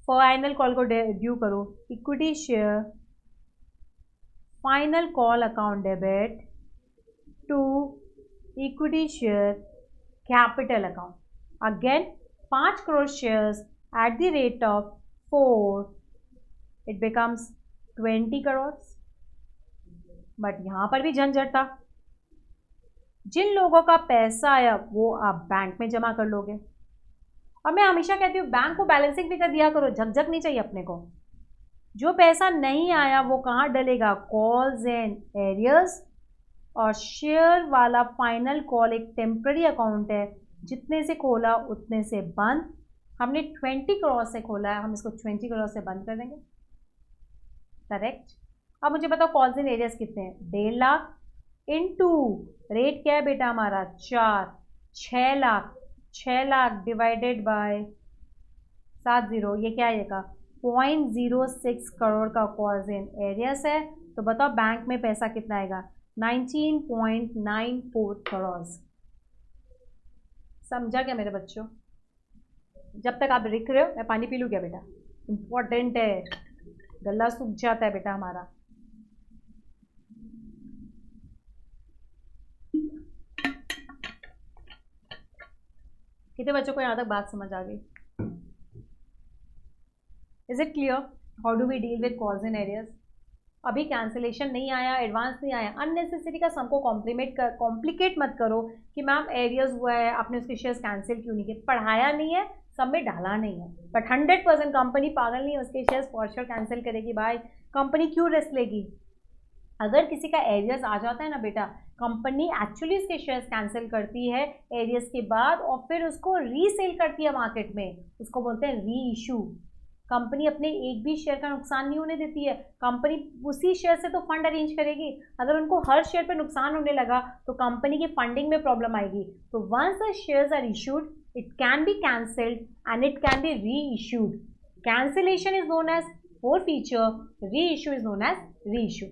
फाइनल कॉल को ड्यू करो. Equity share final call account debit to equity share capital account. Again 5 crore shares at the rate of 4, it becomes 20 crores. But यहाँ पर भी झंझट था। जिन लोगों का पैसा आया वो आप बैंक में जमा कर लोगे। और मैं हमेशा कहती हूँ बैंक को बैलेंसिंग भी कर दिया करो, झकझक नहीं चाहिए अपने को। जो पैसा नहीं आया वो कहाँ डलेगा, कॉल्स एंड एरियर्स। और शेयर वाला फाइनल कॉल एक टेम्पररी अकाउंट है, जितने से खोला उतने से बंद। हमने 20 करोड़ से खोला है, हम इसको 20 करोड़ से बंद कर देंगे। करेक्ट। अब मुझे बताओ कॉल्स एंड एरियर्स कितने हैं, 1.5 लाख इनटू रेट क्या है बेटा हमारा 4, 6 लाख। 6 लाख डिवाइडेड बाय 70, ये क्या आएगा 0.06 करोड़ का कॉल्स एंड एरियर्स है। तो बताओ बैंक में पैसा कितना आएगा, 19.94 करोड़। समझा क्या मेरे बच्चों? जब तक आप लिख रहे हो मैं पानी पी लूँ क्या बेटा, इंपॉर्टेंट है, गला सूख जाता है बेटा हमारा। कितने बच्चों को यहाँ तक बात समझ आ गई? Is it clear how do we deal with calls and arrears? अभी कैंसिलेशन नहीं आया, एडवांस नहीं आया, अननेसेसरी का सबको कॉम्प्लिकेट मत करो कि मैम एरियर्स हुआ है आपने उसके शेयर्स कैंसिल क्यों नहीं किए। पढ़ाया नहीं है, सब में डाला नहीं है, बट 100% कंपनी पागल नहीं है, उसके शेयर्स फॉर श्योर कैंसिल करेगी। भाई कंपनी क्यों रिस्क लेगी? अगर किसी का एरियर्स आ जाता है ना बेटा, कंपनी एक्चुअली उसके शेयर्स कैंसिल करती है एरियर्स के बाद और फिर उसको रीसेल करती है मार्केट में, उसको बोलते हैं री इशू। कंपनी अपने एक भी शेयर का नुकसान नहीं होने देती है, कंपनी उसी शेयर से तो फंड अरेंज करेगी। अगर उनको हर शेयर पे नुकसान होने लगा तो कंपनी की फंडिंग में प्रॉब्लम आएगी। तो once the shares are issued it can be cancelled and it can be reissued. Cancellation is known as forfeiture, reissue is known as reissue.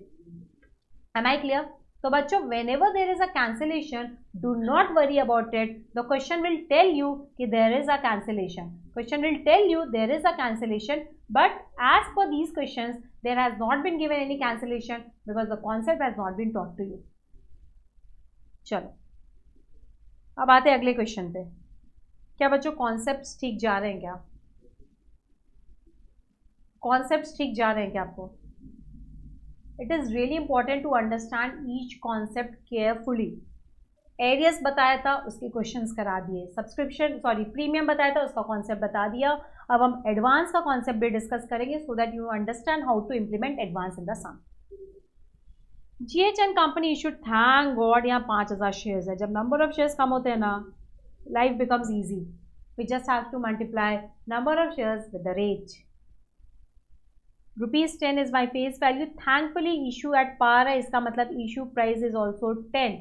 Am I clear? तो बच्चों whenever there is a cancellation, do not worry about it. The question will tell you कि there is a cancellation. Question will tell you there is a cancellation, but as per these questions, there has not been given any cancellation because the concept has not been taught to you. चलो अब आते हैं अगले question पे। क्या बच्चों concepts ठीक जा रहे हैं क्या? कॉन्सेप्ट्स ठीक जा रहे हैं क्या आपको? It is really important to understand each concept carefully. Arrears बताया था उसके क्वेश्चंस करा दिए, प्रीमियम बताया था उसका कॉन्सेप्ट बता दिया। अब हम एडवांस का कॉन्सेप्ट भी डिस्कस करेंगे so that you understand how to implement advance in the sum. GHN company issued, thank god यहाँ 5000 शेयर्स है। जब नंबर ऑफ शेयर्स कम होते हैं ना, life becomes easy. We just have to multiply number of shares with the rate. ₹10 is my face value. Thankfully issue at par है, इसका मतलब issue price is also 10.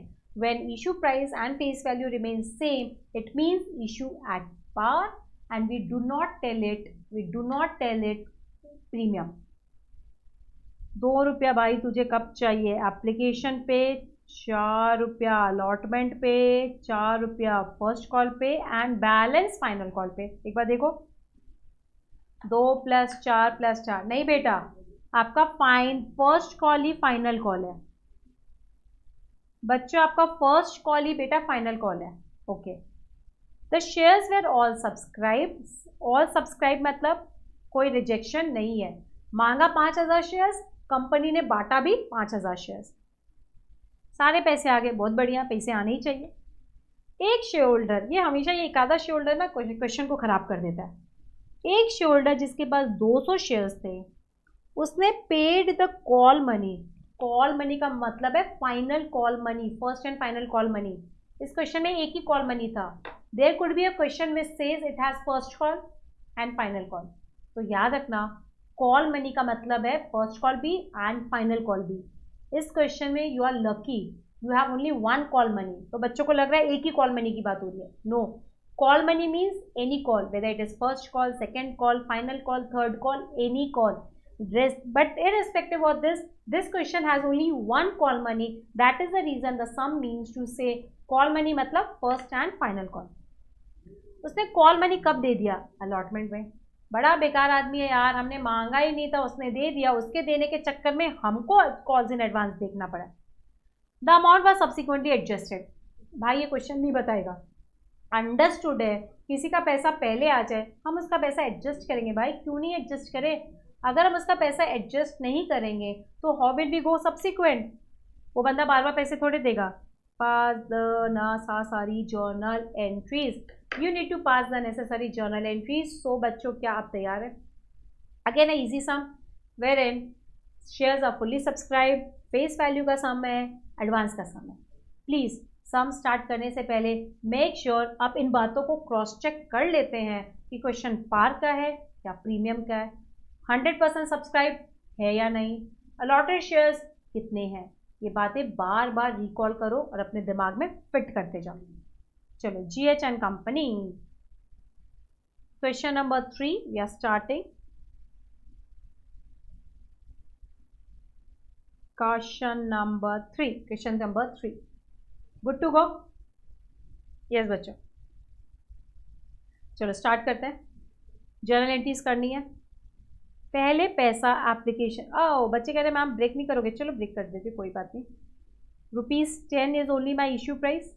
When issue price and face value remain same, it means issue at par and we do not tell it premium. ₹2 भाई तुझे कब चाहिए? Application पे, ₹4 allotment पे, ₹4 first call पे एंड बैलेंस फाइनल कॉल पे। एक बार देखो 2 + 4 + 4 नहीं बेटा, आपका फर्स्ट कॉल ही फाइनल कॉल है बच्चों, आपका फर्स्ट कॉल ही बेटा फाइनल कॉल है। Okay, the shares were all subscribe मतलब कोई रिजेक्शन नहीं है। मांगा 5000 शेयर्स, कंपनी ने बांटा भी 5000 शेयर्स, सारे पैसे आ गए, बहुत बढ़िया, पैसे आने ही चाहिए। एक शेयर होल्डर, ये हमेशा ये एक आधा शेयर होल्डर ना क्वेश्चन को खराब कर देता है। एक शेयर होल्डर जिसके पास 200 शेयर्स थे, उसने paid the call money. Call money का मतलब है final call money, first and final call money. इस क्वेश्चन में एक ही कॉल मनी था। There could be a question which says it has first call and final call. तो याद रखना कॉल मनी का मतलब है फर्स्ट कॉल भी एंड फाइनल कॉल भी। इस क्वेश्चन में you are lucky, you have only 1 call money. तो बच्चों को लग रहा है एक ही कॉल मनी की बात हो रही है। No, call money means any call, whether it is first call, second call, final call, third call, any call. But irrespective of this question has only 1 call money. That is the reason the sum means to say call money मतलब first and final call. उसने call money कब दे दिया? allotment में। बड़ा बेकार आदमी है यार, हमने मांगा ही नहीं था, उसने दे दिया। उसके देने के चक्कर में हमको calls in advance देखना पड़ा। The amount was subsequently adjusted. भाई ये क्वेश्चन नहीं बताएगा, अंडरस्टूड है। किसी का पैसा पहले आ जाए, हम उसका पैसा एडजस्ट करेंगे। भाई क्यों नहीं एडजस्ट करें? अगर हम उसका पैसा एडजस्ट नहीं करेंगे तो how will we go subsequent? वो बंदा बार बार पैसे थोड़े देगा। Pass the necessary journal entries, you need to pass the necessary journal entries. So बच्चों क्या आप तैयार हैं? Again easy sum wherein shares are fully subscribe, face value का सम है, एडवांस का सम है। प्लीज़ सम स्टार्ट करने से पहले मेक श्योर आप इन बातों को क्रॉस चेक कर लेते हैं कि क्वेश्चन पार का है या प्रीमियम का है, 100% सब्सक्राइब है या नहीं, अलॉटेड शेयर्स कितने हैं। ये बातें बार बार रिकॉल करो और अपने दिमाग में फिट करते जाओ। चलो GH and company, question number 3 we are starting. Question number 3 good to go? Yes बच्चों, चलो स्टार्ट करते हैं। जर्नल एंट्रीज करनी है। पहले पैसा एप्लीकेशन, बच्चे कह रहे हैं मैम ब्रेक नहीं करोगे, चलो ब्रेक कर देते, कोई बात नहीं। ₹10 is only my issue price,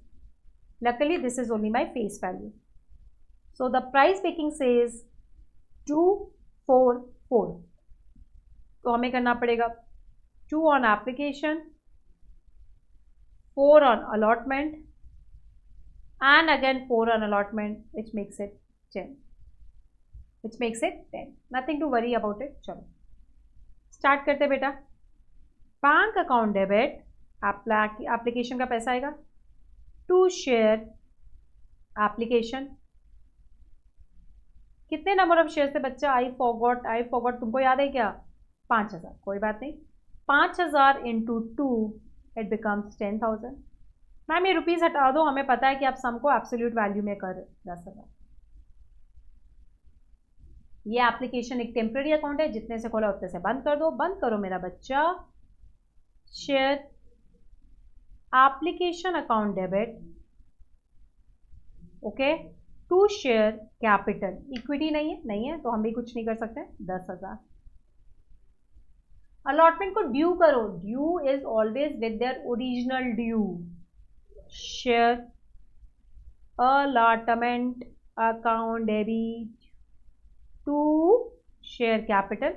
luckily this is only my face value. So the price baking says 244, तो हमें करना पड़ेगा 2 on application, 4 on allotment and again 4 on allotment, which makes it 10, nothing to worry about it। चलो start करते बेटा। Bank account debit, application का पैसा आएगा, टू शेयर एप्लीकेशन। कितने नंबर ऑफ शेयर से बच्चा? आई फॉरगॉट, तुमको याद है क्या? 5000, कोई बात नहीं। 5000 into 2 इट बिकम्स 10,000। मैम ये रुपीज़ हटा दो, हमें पता है कि आप सम को एब्सोल्यूट वैल्यू में कर 10,000। ये एप्लीकेशन एक टेम्पररी अकाउंट है, जितने से खोला उतने से बंद कर दो। बंद करो मेरा बच्चा। Share application account debit, okay, to share capital, equity नहीं है तो हम भी कुछ नहीं कर सकते, 10,000। अलॉटमेंट को ड्यू करो, due is always with there original due. Share allotment account debit to share capital,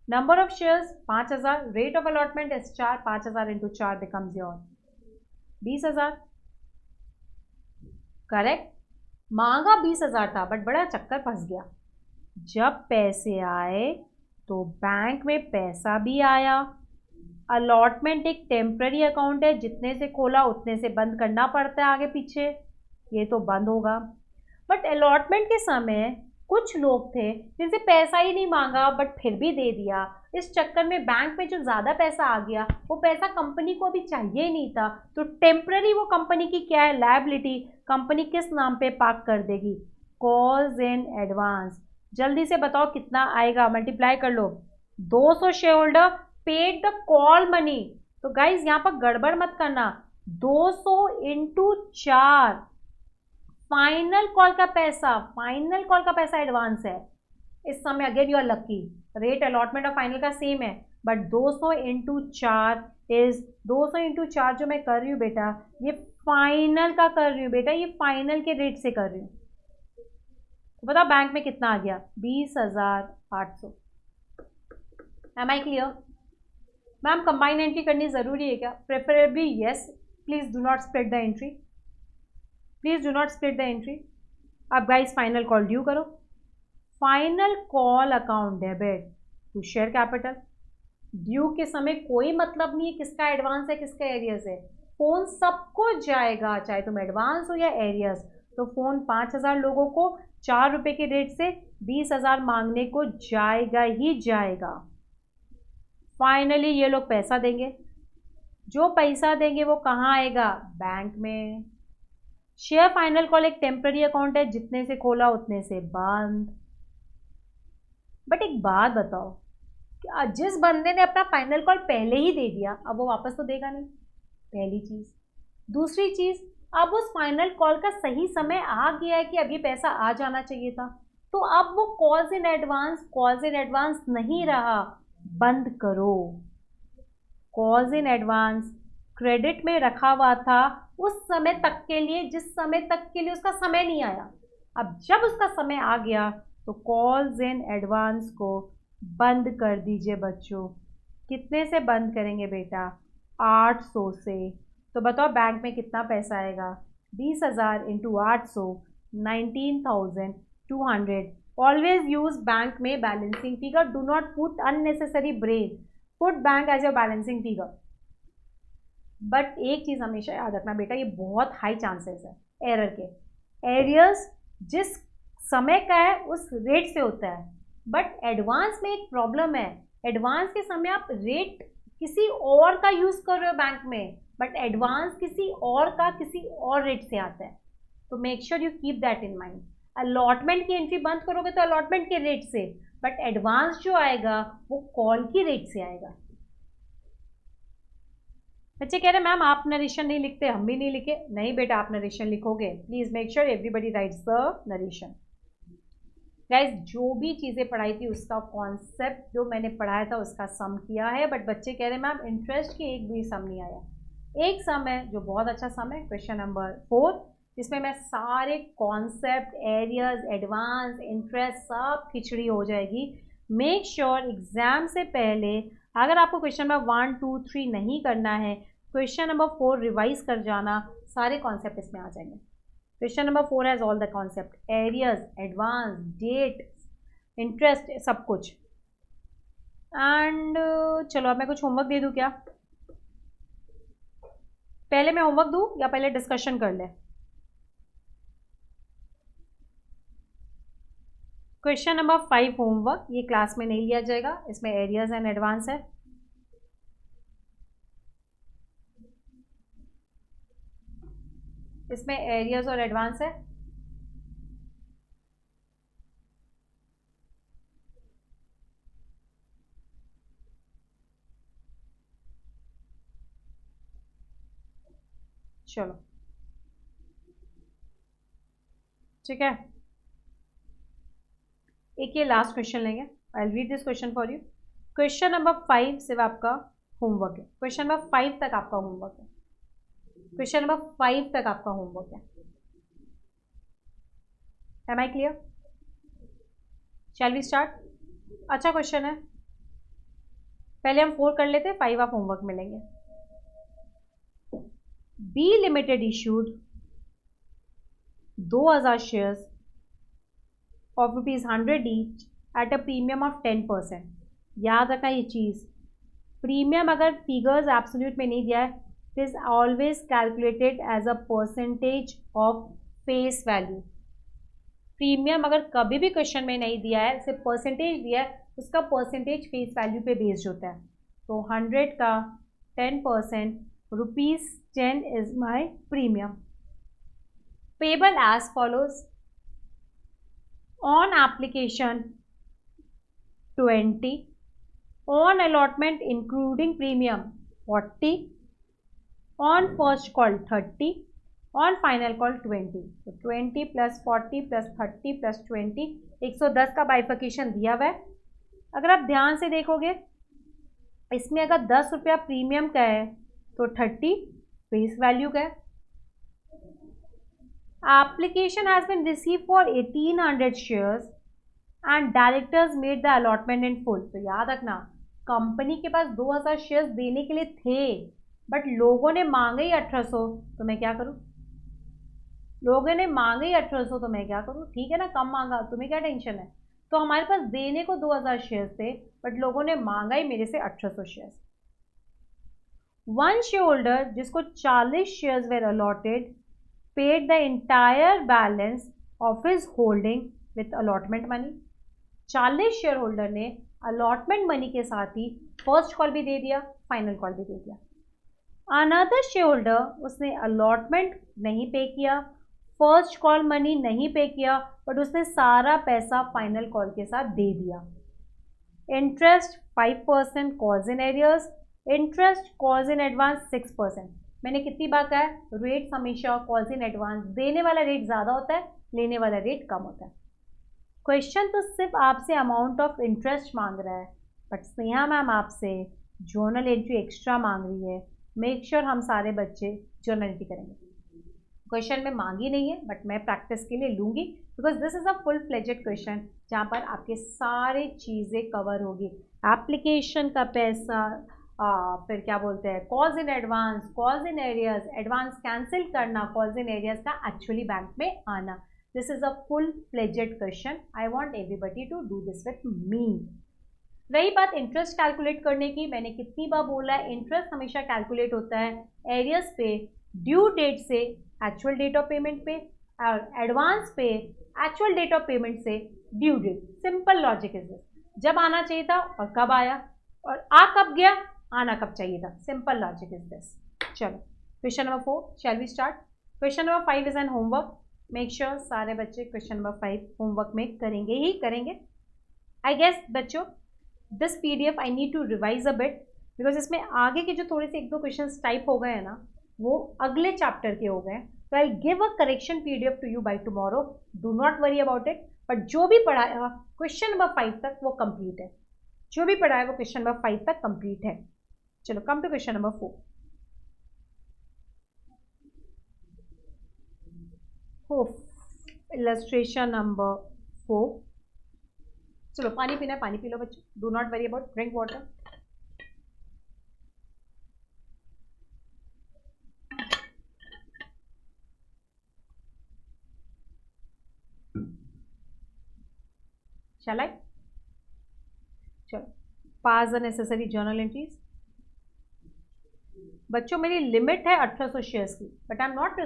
number of shares 5000, rate of allotment is 4, 5000 into 4 becomes your 20,000। Correct. मांगा 20,000 था बट बड़ा चक्कर फंस गया। जब पैसे आए तो बैंक में पैसा भी आया। अलॉटमेंट एक टेम्पररी अकाउंट है, जितने से खोला उतने से बंद करना पड़ता है आगे पीछे, ये तो बंद होगा। बट अलॉटमेंट के समय कुछ लोग थे जिनसे पैसा ही नहीं मांगा बट फिर भी दे दिया। इस चक्कर में बैंक में जो ज़्यादा पैसा आ गया वो पैसा कंपनी को अभी चाहिए ही नहीं था, तो टेम्पररी वो कंपनी की क्या है, लायबिलिटी, कंपनी किस नाम पे पार्क कर देगी, कॉल्स इन एडवांस। जल्दी से बताओ कितना आएगा, मल्टीप्लाई कर लो। 200 share holder paid the call money, तो गाइज यहाँ पर गड़बड़ मत करना, 200 into 4 फाइनल कॉल का पैसा एडवांस है इस समय। Again you are lucky, rate allotment और फाइनल का सेम है, बट 200 into 4 इज 200 into 4 जो मैं कर रही हूँ बेटा, ये फाइनल का कर रही हूँ बेटा, ये फाइनल के रेट से कर रही हूँ। तो बताओ बैंक में कितना आ गया, 20,800। Am I clear? Ma'am combine entry करनी ज़रूरी है क्या? Preferably yes, please do not split the entry, अब गाइस फाइनल कॉल ड्यू करो। Final call account debit to share capital, due के समय कोई मतलब नहीं है किसका एडवांस है किसका एरियस है, फोन सबको जाएगा, चाहे तुम एडवांस हो या एरियस। तो फोन 5,000 लोगों को 4 रुपये के रेट से 20,000 मांगने को जाएगा ही जाएगा। फाइनली ये लोग पैसा देंगे, जो पैसा देंगे वो कहाँ आएगा, बैंक में। शेयर फाइनल कॉल एक टेम्पररी अकाउंट है, जितने से खोला उतने से बंद। बट एक बात बताओ, जिस बंदे ने अपना फाइनल कॉल पहले ही दे दिया अब वो वापस तो देगा नहीं, पहली चीज। दूसरी चीज, अब उस फाइनल कॉल का सही समय आ गया है कि अब ये पैसा आ जाना चाहिए था, तो अब वो कॉल्स इन एडवांस नहीं रहा, बंद करो। कॉल्स इन एडवांस क्रेडिट में रखा हुआ था उस समय तक के लिए जिस समय तक के लिए उसका समय नहीं आया। अब जब उसका समय आ गया तो कॉल्स इन एडवांस को बंद कर दीजिए बच्चों। कितने से बंद करेंगे बेटा, 800 से, तो बताओ बैंक में कितना पैसा आएगा? 20,000 इंटू 800, 19,200। ऑलवेज यूज बैंक में balancing figure, do not put unnecessary brain, put bank as your balancing figure. But एक चीज़ हमेशा याद रखना बेटा, ये बहुत हाई चांसेस है एरर के। एरियर्स जिस समय का है उस रेट से होता है, बट एडवांस में एक प्रॉब्लम है। एडवांस के समय आप रेट किसी और का यूज़ कर रहे हो बैंक में, बट एडवांस किसी और का किसी और रेट से आता है। तो make sure you keep that in mind. Allotment की एंट्री बंद करोगे तो अलॉटमेंट के रेट से, बट एडवांस जो आएगा वो कॉल की रेट से आएगा। बच्चे कह रहे मैम आप नरेशन नहीं लिखते, हम भी नहीं लिखे। नहीं बेटा, आप नरेशन लिखोगे। Please make sure everybody rights the narration. Guys, जो भी चीज़ें पढ़ाई थी उसका कॉन्सेप्ट जो मैंने पढ़ाया था उसका सम किया है, बट बच्चे कह रहे मैम इंटरेस्ट की एक भी सम नहीं आया। एक सम है जो बहुत अच्छा सम है, क्वेश्चन नंबर 4, जिसमें मैं सारे कॉन्सेप्ट, एरियर्स, एडवांस, इंटरेस्ट सब खिचड़ी हो जाएगी। मेक श्योर एग्जाम से पहले अगर आपको क्वेश्चन नंबर 1, 2, 3 नहीं करना है, क्वेश्चन नंबर 4 रिवाइज कर जाना, सारे कॉन्सेप्ट इसमें आ जाएंगे। Question number 4 has all the concept, arrears, advance, date, interest, सब कुछ। एंड चलो अब मैं कुछ होमवर्क दे दूँ क्या? पहले मैं होमवर्क दूँ या पहले डिस्कशन कर ले? क्वेश्चन नंबर 5 होमवर्क, ये क्लास में नहीं लिया जाएगा, इसमें एरियर्स एंड एडवांस है। इसमें एरियर्स और एडवांस है। चलो ठीक है, एक ये लास्ट क्वेश्चन लेंगे। I will read this question for you. Question number 5 सिर्फ आपका होमवर्क है। क्वेश्चन नंबर 5 तक आपका होमवर्क है। क्वेश्चन नंबर 5 तक आपका होमवर्क है। Am I clear? Shall we start? अच्छा क्वेश्चन है, पहले हम 4 कर लेते हैं, 5 आप होमवर्क मिलेंगे। B limited issued 2000 shares of ₹100 each at a premium of 10%। याद रखना ये चीज़, प्रीमियम अगर फिगर्स एब्सोल्यूट में नहीं दिया है, it is always calculated as a percentage of face value. Premium अगर कभी भी क्वेश्चन में नहीं दिया है, सिर्फ परसेंटेज दिया है, उसका परसेंटेज फेस वैल्यू पे बेस्ड होता है। तो 100 का 10%, ₹10 is my premium. Payable as follows, on application 20, on allotment including premium 40, on first call 30, on final call 20। तो 20 + 40 + 30 + 20, 110 का बाइफिकेशन दिया हुआ है। अगर आप ध्यान से देखोगे, इसमें अगर 10 रुपया प्रीमियम का है तो 30 फेस वैल्यू का है। Application has been receive for 1800 shares and directors made the allotment in full. तो याद रखना, कंपनी के पास 2000 शेयर्स देने के लिए थे, बट लोगों ने मांगे ही 1800, तो मैं क्या करूं? लोगों ने मांगे ही 1800 तो मैं क्या करूं? ठीक है ना, कम मांगा, तुम्हें क्या टेंशन है? तो हमारे पास देने को 2000 शेयर्स थे, बट लोगों ने मांगा ही मेरे से 1800 शेयर्स। वन शेयर होल्डर जिसको 40 shares were allotted paid the entire balance of his holding with allotment money. 40 share holder ने अलॉटमेंट मनी के साथ ही फर्स्ट कॉल भी दे दिया, फाइनल कॉल भी दे दिया। अनदर शेयर होल्डर, उसने अलॉटमेंट नहीं पे किया, फर्स्ट कॉल मनी नहीं पे किया, बट उसने सारा पैसा फाइनल कॉल के साथ दे दिया। Interest 5%, cause in arrears, interest cause in advance 6%। मैंने कितनी बार कहा है, रेट्स हमेशा कॉज इन एडवांस, देने वाला रेट ज़्यादा होता है, लेने वाला रेट कम होता है। क्वेश्चन तो सिर्फ आपसे अमाउंट ऑफ इंटरेस्ट मांग रहा है, बट स्नेहा मैम आपसे जर्नल एंट्री एक्स्ट्रा मांग रही है। मेक श्योर हम सारे बच्चे जर्नल एंट्री करेंगे। क्वेश्चन में मांगी नहीं है, बट मैं प्रैक्टिस के लिए लूँगी, because this is a full fledged question जहाँ पर आपके सारे चीज़ें कवर होगी। एप्लीकेशन का पैसा, फिर क्या बोलते हैं calls in advance, calls in arrears, advance cancel करना, कॉल्स इन एरियर्स का एक्चुअली बैंक में आना। This is a full fledged question. I want everybody to do this with me. रही बात इंटरेस्ट कैलकुलेट करने की, मैंने कितनी बार बोला है इंटरेस्ट हमेशा कैलकुलेट होता है एरियर्स पे ड्यू डेट से एक्चुअल डेट ऑफ पेमेंट पे, और एडवांस पे एक्चुअल डेट ऑफ पेमेंट से due date. Simple logic is this. जब आना चाहिए था और कब आया, और आ कब गया, आना कब चाहिए था। Simple logic is this. चलो question number 4 shall we start. Question number 5 is an homework. Make sure सारे बच्चे क्वेश्चन नंबर 5 होमवर्क में करेंगे ही करेंगे। आई गेस बच्चों this PDF I need to revise a bit, because इसमें आगे के जो थोड़े से 1-2 क्वेश्चन टाइप हो गए हैं ना, वो अगले चैप्टर के हो गए। तो I give a correction PDF to you by tomorrow, do not worry about it. But जो भी पढ़ाया क्वेश्चन नंबर 5 तक वो कंप्लीट है, जो भी पढ़ा है वो क्वेश्चन नंबर 5 तक कंप्लीट है। चलो come to question number 4। Illustration number 4। चलो पानी पीना है, पानी पी लो बच्चों, do not worry about, drink water. Shall I? चलो pass the necessary journal entries. बच्चों मेरी लिमिट है 1800 शेयर्स की, but I am not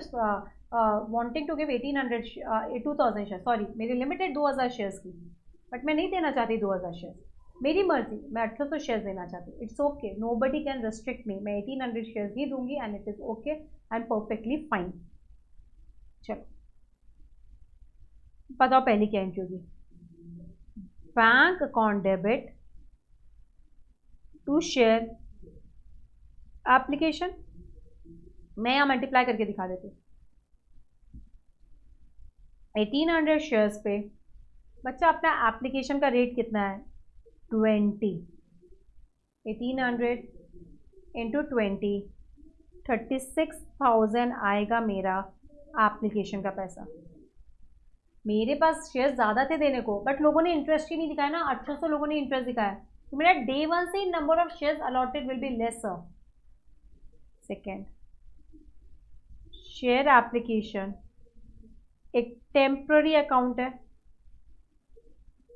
wanting to give 1800 2000 share, sorry मेरी लिमिट है 2000 शेयर्स की, बट मैं नहीं देना चाहती 2000 शेयर्स। मेरी मर्जी, मैं 1800 शेयर्स देना चाहती हूँ। It's okay, nobody can restrict me. मैं 1800 शेयर्स ही दूंगी and it is okay and perfectly fine. चलो बताओ पहली क्या एंट्री होगी। Bank account debit to share application. मैं यहाँ मल्टीप्लाई करके दिखा देती हूँ। 1800 शेयर्स पे बच्चा अपना एप्लीकेशन का रेट कितना है 20। 1800 इंटू 20 36,000 आएगा मेरा एप्लीकेशन का पैसा। मेरे पास शेयर्स ज़्यादा थे देने को, बट लोगों ने इंटरेस्ट ही नहीं दिखाया ना। 1800 लोगों ने इंटरेस्ट दिखाया, तो मेरा डे 1 से ही number of shares allotted will be lesser. Second, share application एक टेम्प्ररी अकाउंट है।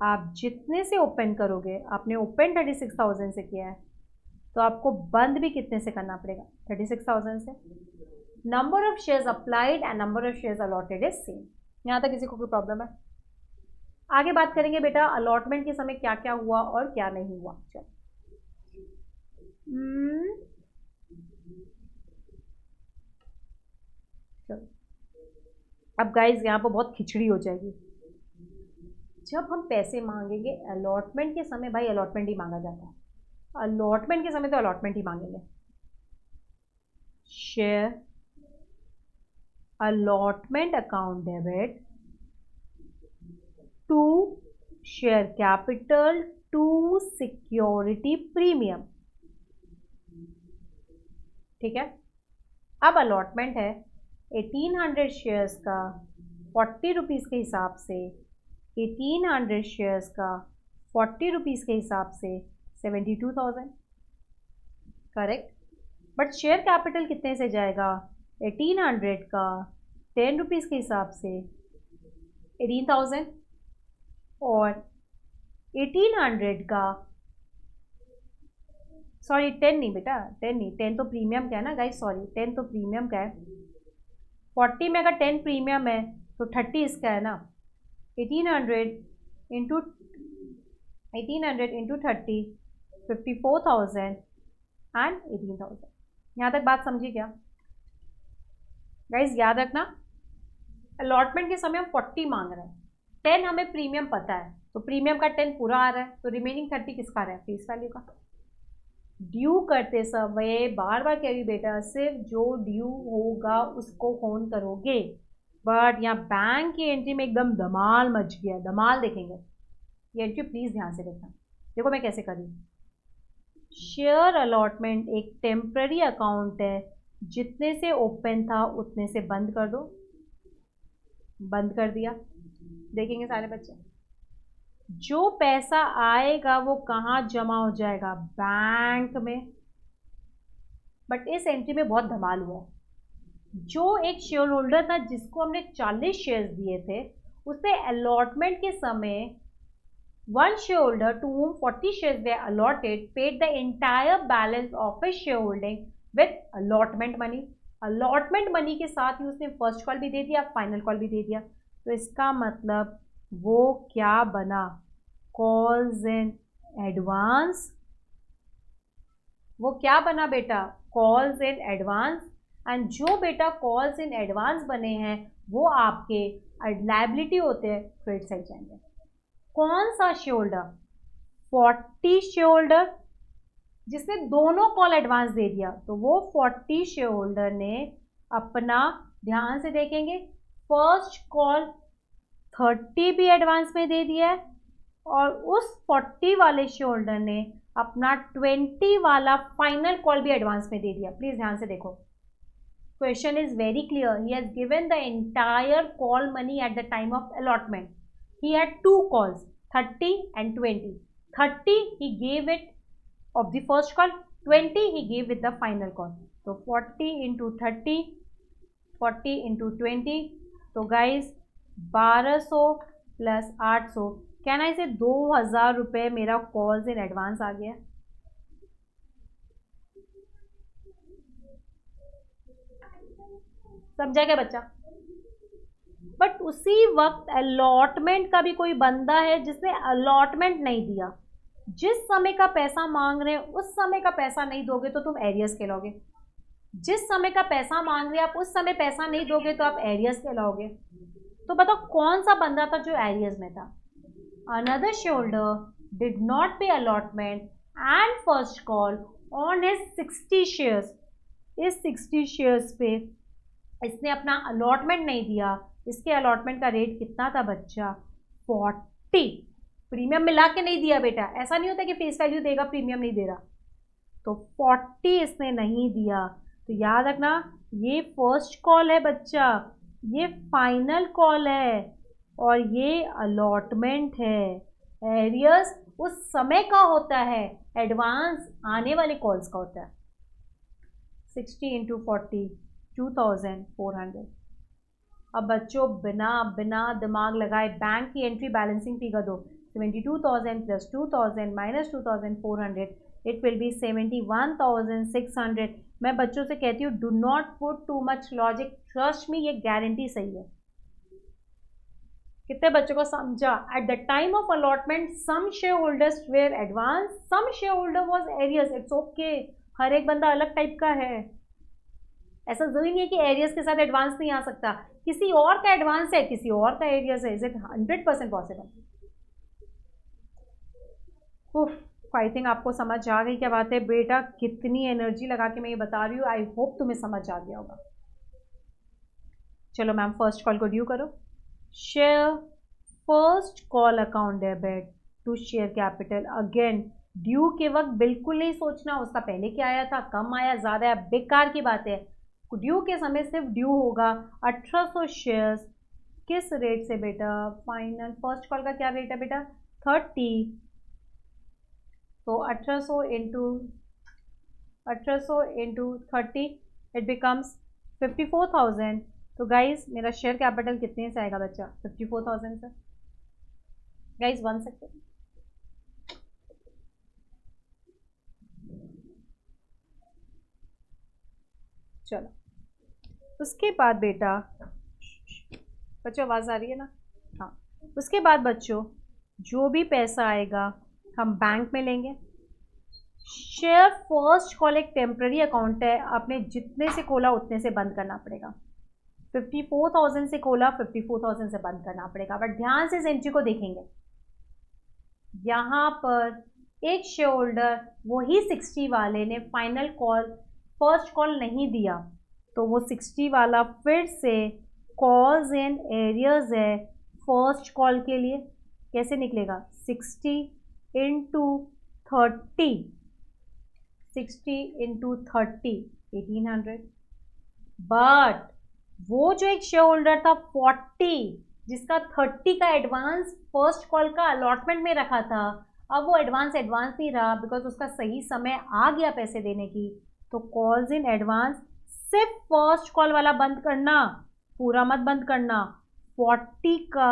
आप जितने से ओपन करोगे, आपने ओपन 36,000 से किया है, तो आपको बंद भी कितने से करना पड़ेगा 36,000 से। Number of shares applied and number of shares allotted is same. यहाँ तक किसी को कोई प्रॉब्लम है? आगे बात करेंगे बेटा अलॉटमेंट के समय क्या क्या हुआ और क्या नहीं हुआ। चलो चलो अब गाइज यहाँ पर बहुत खिचड़ी हो जाएगी। जब हम पैसे मांगेंगे अलॉटमेंट के समय, भाई अलॉटमेंट ही मांगा जाता है, अलॉटमेंट के समय तो अलॉटमेंट ही मांगेंगे। Share allotment account debit to share capital to security premium. ठीक है, अब अलॉटमेंट है 1800 शेयर्स का 40 रुपीज़ के हिसाब से, 1800 शेयर्स का 40 रुपीज़ के हिसाब से 72,000 करेक्ट। बट शेयर कैपिटल कितने से जाएगा 1800 का 10 रुपीज़ के हिसाब से 18,000, और 1800 का सॉरी 10 नहीं बेटा 10 नहीं, 10 तो प्रीमियम का है ना गाइस, सॉरी 10 तो प्रीमियम का है। 40 में अगर 10 प्रीमियम है तो 30 इसका है ना। 1800 इंटू 30 54,000 एंड 18,000। यहाँ तक बात समझी क्या गाइस? याद रखना अलॉटमेंट के समय हम 40 मांग रहे हैं, 10 हमें प्रीमियम पता है, तो प्रीमियम का 10 पूरा आ रहा है, तो रिमेनिंग 30 किसका आ रहा है फेस वैल्यू का। ड्यू करते समय बार बार कह रही बेटा सिर्फ जो ड्यू होगा उसको फोन करोगे, बट यहाँ बैंक की एंट्री में एकदम धमाल मच गया, धमाल देखेंगे। ये एंट्री प्लीज ध्यान से देखना। देखो मैं कैसे करी। शेयर अलॉटमेंट एक टेम्पररी अकाउंट है, जितने से ओपन था उतने से बंद कर दो, बंद कर दिया। देखेंगे सारे बच्चे जो पैसा आएगा वो कहाँ जमा हो जाएगा बैंक में। बट इस एंट्री में बहुत धमाल हुआ है। जो एक शेयर होल्डर था जिसको हमने 40 शेयर्स दिए थे, उसे अलॉटमेंट के समय one shareholder to whom 40 shares were allotted paid the entire balance of his shareholding with allotment money. allotment money के साथ ही उसने फर्स्ट कॉल भी दे दिया, फाइनल कॉल भी दे दिया। तो इसका मतलब वो क्या बना? Calls in advance. वो क्या बना बेटा? Calls in advance. एंड जो बेटा कॉल्स इन एडवांस बने हैं वो आपके लायबिलिटी होते हैं, क्रेडिट साइड जाएंगे। कौन सा शेयर होल्डर? 40 शेयर होल्डर जिसने दोनों कॉल एडवांस दे दिया। तो वो 40 शेयर होल्डर ने अपना, ध्यान से देखेंगे, फर्स्ट कॉल 30 भी एडवांस में दे दिया है और उस 40 वाले शेयर होल्डर ने अपना 20 वाला फाइनल कॉल भी एडवांस में दे दिया। प्लीज ध्यान से देखो, question is very clear. He has given the entire call money at the time of allotment. He had two calls, 30 and 20. 30 he gave it of the first call, 20 he gave with the final call. So 40 into 30, 40 into 20. So guys 1200 plus 800, can I say 2000 रुपये मेरा calls in advance आ गया। समझा क्या बच्चा? But उसी वक्त allotment का भी कोई बंदा है जिसने अलॉटमेंट नहीं दिया। जिस समय का पैसा मांग रहे हैं उस समय का पैसा नहीं दोगे तो तुम एरियर्स कहलाओगे। जिस समय का पैसा मांग रहे हैं आप उस समय पैसा नहीं दोगे तो आप एरियर्स कहलाओगे। तो बताओ कौन सा बंदा था जो एरियर्स में था? Another share holder did not pay allotment and first call on his 60 shares. इस 60 शेयर्स पे इसने अपना अलॉटमेंट नहीं दिया। इसके अलॉटमेंट का रेट कितना था बच्चा? 40। प्रीमियम मिला के नहीं दिया बेटा, ऐसा नहीं होता कि फेस वैल्यू देगा प्रीमियम नहीं दे रहा। तो 40 इसने नहीं दिया। तो याद रखना ये फर्स्ट कॉल है बच्चा, ये फाइनल कॉल है और ये अलॉटमेंट है। एरियर्स उस समय का होता है, एडवांस आने वाले कॉल्स का होता है। 60 into 40 2400। अब बच्चों बिना दिमाग लगाए बैंक की एंट्री बैलेंसिंग फिगर दो। 72,000 plus 2,000 minus 2,400 it will be 71,600। मैं बच्चों से कहती हूँ do not put too much logic, trust me, ये गारंटी सही है। कितने बच्चों को समझा? At the time of allotment some share holders were advance, some share holder was arrears. It's okay, हर एक बंदा अलग टाइप का है। ऐसा जरूरी नहीं है कि एरियर्स के साथ एडवांस नहीं आ सकता। किसी और का एडवांस है, किसी और का एरियर्स है। Is it 100% possible? I think आपको समझ आ गई क्या बात है बेटा। कितनी एनर्जी लगा के मैं ये बता रही हूँ। आई होप तुम्हें समझ आ गया होगा। चलो मैम फर्स्ट कॉल को ड्यू करो। Share first call account debit to share capital. Again due के वक्त बिल्कुल नहीं सोचना उसका पहले क्या आया था, कम आया, ज़्यादा आया, बेकार की बात है। ड्यू के समय सिर्फ ड्यू होगा 1800 शेयर्स। किस रेट से बेटा? फाइनल फर्स्ट कॉल का क्या रेट है बेटा? 30। तो 1800 इंटू 30 इट बिकम्स 54,000। तो गाइज मेरा शेयर कैपिटल कितने से आएगा बच्चा? 54,000 से। Guys 1 second. चलो उसके बाद बेटा, बच्चों आवाज़ आ रही है ना? हाँ, उसके बाद बच्चों जो भी पैसा आएगा हम बैंक में लेंगे। शेयर फर्स्ट कॉल एक टेम्पररी अकाउंट है, आपने जितने से खोला उतने से बंद करना पड़ेगा। 54,000 से खोला, 54,000 से बंद करना पड़ेगा। बट ध्यान से इस एंट्री को देखेंगे, यहाँ पर एक शेयर होल्डर वही 60 वाले ने फाइनल कॉल फर्स्ट कॉल नहीं दिया, तो वो 60 वाला फिर से कॉल्स इन एरियर्स है फर्स्ट कॉल के लिए। कैसे निकलेगा? 60 इंटू 30, 60 इंटू 30 1800। बट वो जो एक शेयर होल्डर था 40 जिसका 30 का एडवांस फर्स्ट कॉल का अलॉटमेंट में रखा था, अब वो एडवांस नहीं रहा बिकॉज उसका सही समय आ गया पैसे देने की, तो कॉल्स इन एडवांस सिर्फ फर्स्ट कॉल वाला बंद करना, पूरा मत बंद करना। 40 का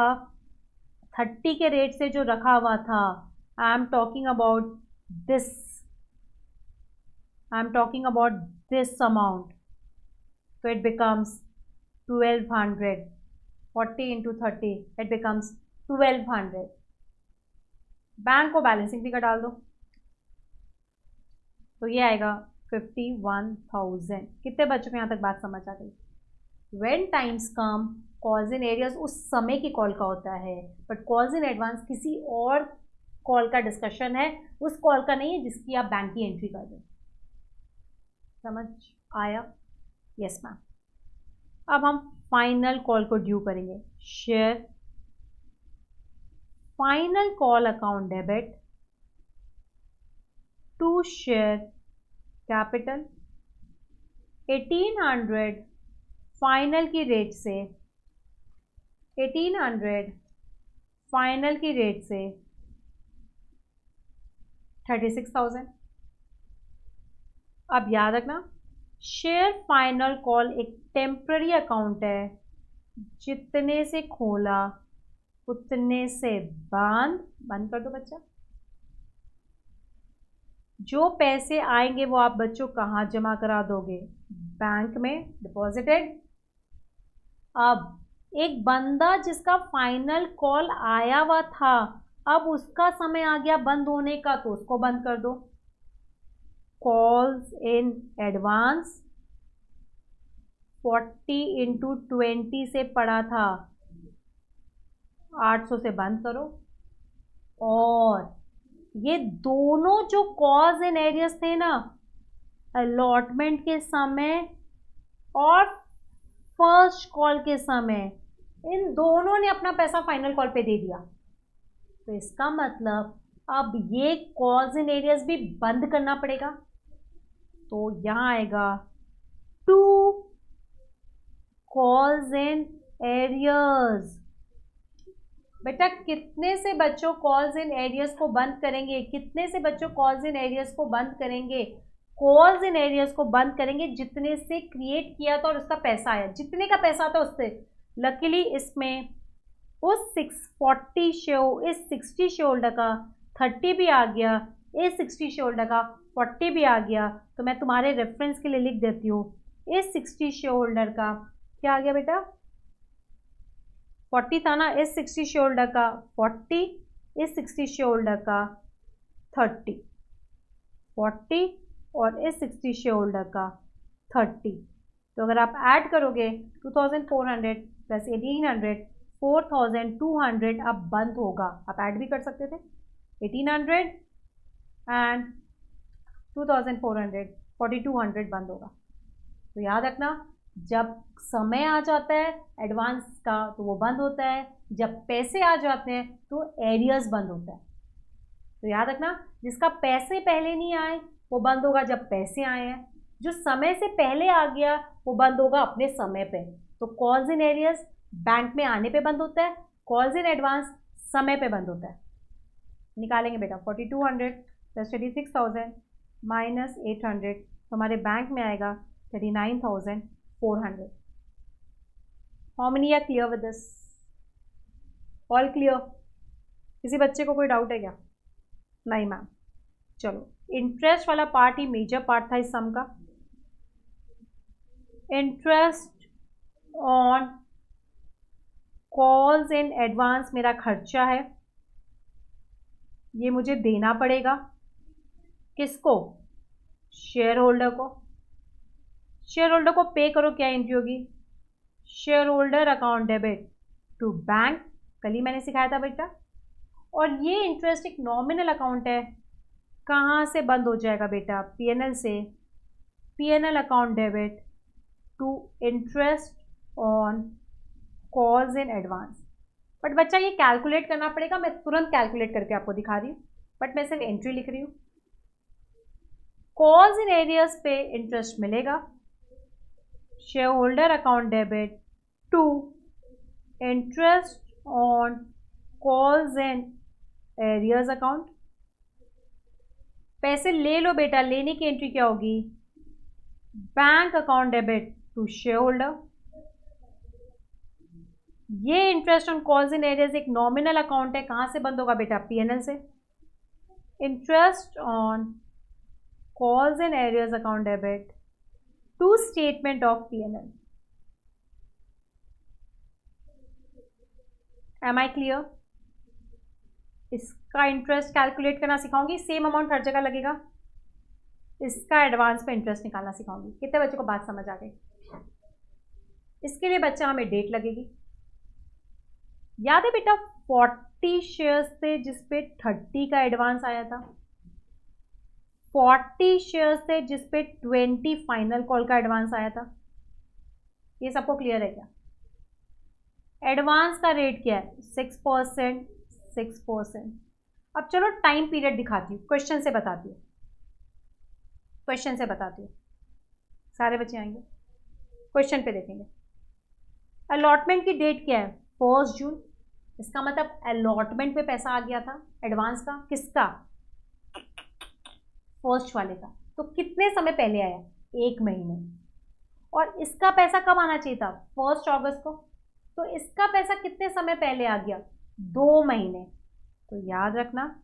30 के रेट से जो रखा हुआ था, I am talking about this, I am talking about this amount, तो it becomes 1200, 40 into 30 it becomes 1200। Bank को बैलेंसिंग फी का डाल दो, तो ये आएगा 51,000। कितने बच्चों को यहाँ तक बात समझ आ गई? When times come, calls in arrears उस समय की कॉल का होता है, बट कॉल्स इन एडवांस किसी और कॉल का डिस्कशन है, उस कॉल का नहीं है जिसकी आप बैंक की एंट्री कर दें। समझ आया? Yes ma'am. अब हम फाइनल कॉल को ड्यू करेंगे। Share final call account debit to share capital 1800 final की रेट से, 1800 फाइनल की रेट से 36,000। अब याद रखना, शेयर फाइनल कॉल एक टेम्पररी अकाउंट है, जितने से खोला उतने से बंद कर दो बच्चा। जो पैसे आएंगे वो आप बच्चों कहाँ जमा करा दोगे? बैंक में डिपॉजिटेड। अब एक बंदा जिसका फाइनल कॉल आया हुआ था, अब उसका समय आ गया बंद होने का, तो उसको बंद कर दो। कॉल्स इन एडवांस 40 into 20 से पड़ा था, 800 से बंद करो। और ये दोनों जो कॉल्स इन एरियर्स थे ना, अलॉटमेंट के समय और फर्स्ट कॉल के समय, इन दोनों ने अपना पैसा फाइनल कॉल पे दे दिया। तो इसका मतलब अब ये कॉल्स इन एरियर्स भी बंद करना पड़ेगा। तो यहां आएगा 2 कॉल्स इन एरियर्स। बेटा कितने से बच्चों कॉल्स इन एरियर्स को बंद करेंगे? कितने से बच्चों कॉल्स इन एरियर्स को बंद करेंगे? कॉल्स इन एरियर्स को बंद करेंगे जितने से क्रिएट किया था और उसका पैसा आया, जितने का पैसा था उससे। लकीली इसमें उस 640 शेयर, इस 60 शेयर होल्डर का 30 भी आ गया, इस 60 शेयर होल्डर का 40 भी आ गया। तो मैं तुम्हारे रेफरेंस के लिए लिख देती हूँ, इस 60 शेयर होल्डर का क्या आ गया बेटा? 40 था ना, इस 60 शेयर होल्डर का 40, इस 60 शेयर होल्डर का 30, 40 और इस 60 शेयर होल्डर का 30। तो अगर आप ऐड करोगे 2400 प्लस 1800, 4200 अब बंद होगा। आप ऐड भी कर सकते थे, 1800 एंड 2400, 4200 बंद होगा। तो याद रखना, जब समय आ जाता है एडवांस का तो वो बंद होता है, जब पैसे आ जाते हैं तो एरियर्स बंद होता है। तो याद रखना, जिसका पैसे पहले नहीं आए वो बंद होगा जब पैसे आए हैं, जो समय से पहले आ गया वो बंद होगा अपने समय पे। तो कॉल्स इन एरियर्स बैंक में आने पे बंद होता है, कॉल्स इन एडवांस समय पे बंद होता है। निकालेंगे बेटा, 4200 प्लस 36,000 माइनस 800, तो हमारे बैंक में आएगा 39,400। How many are clear with this? All clear? किसी बच्चे को कोई डाउट है क्या? नहीं मैम। चलो, इंटरेस्ट वाला पार्ट ही मेजर पार्ट था इस सम का। Interest on calls in advance मेरा खर्चा है, ये मुझे देना पड़ेगा। किसको? शेयर होल्डर को। शेयर होल्डर को पे करो, क्या एंट्री होगी? Share holder account debit to bank, कल ही मैंने सिखाया था बेटा। और ये इंटरेस्ट एक नॉमिनल अकाउंट है, कहाँ से बंद हो जाएगा बेटा? पीएनएल से। PNL account debit to interest on calls in advance. But बच्चा ये कैलकुलेट करना पड़ेगा, मैं तुरंत कैलकुलेट करके आपको दिखा रही हूँ, बट मैं सिर्फ एंट्री लिख रही हूँ। कॉल्स इन एरियर्स पे इंटरेस्ट मिलेगा, share holder account debit to interest on calls in arrears account. पैसे ले लो बेटा, लेने की एंट्री क्या होगी? Bank account debit to share holder. ये interest on calls in arrears एक नॉमिनल अकाउंट है, कहां से बंद होगा बेटा? पीएनएल से। Interest on calls in arrears account debit to statement of PNL. Am I clear? इसका इंटरेस्ट कैलकुलेट करना सिखाऊंगी, सेम अमाउंट हर जगह लगेगा। इसका एडवांस पे इंटरेस्ट निकालना सिखाऊंगी। कितने बच्चों को बात समझ आ गई? इसके लिए बच्चा हमें डेट लगेगी। याद है बेटा 40 शेयर्स थे जिसपे 30 का एडवांस आया था, 40 शेयर्स थे जिसपे 20 फाइनल कॉल का एडवांस आया था। ये सबको क्लियर है क्या? एडवांस का रेट क्या है? 6%, 6%। अब चलो टाइम पीरियड दिखाती हूँ, क्वेश्चन से बताती हूँ, क्वेश्चन से बताती हूँ। सारे बच्चे आएंगे, क्वेश्चन पे देखेंगे। अलॉटमेंट की डेट क्या है? 1 जून। इसका मतलब अलॉटमेंट पे पैसा आ गया था एडवांस का। किसका? फर्स्ट वाले का। तो कितने समय पहले आया? 1 महीने। और इसका पैसा कब आना चाहिए था? 1 अगस्त को। तो इसका पैसा कितने समय पहले आ गया? 2 महीने। तो याद रखना,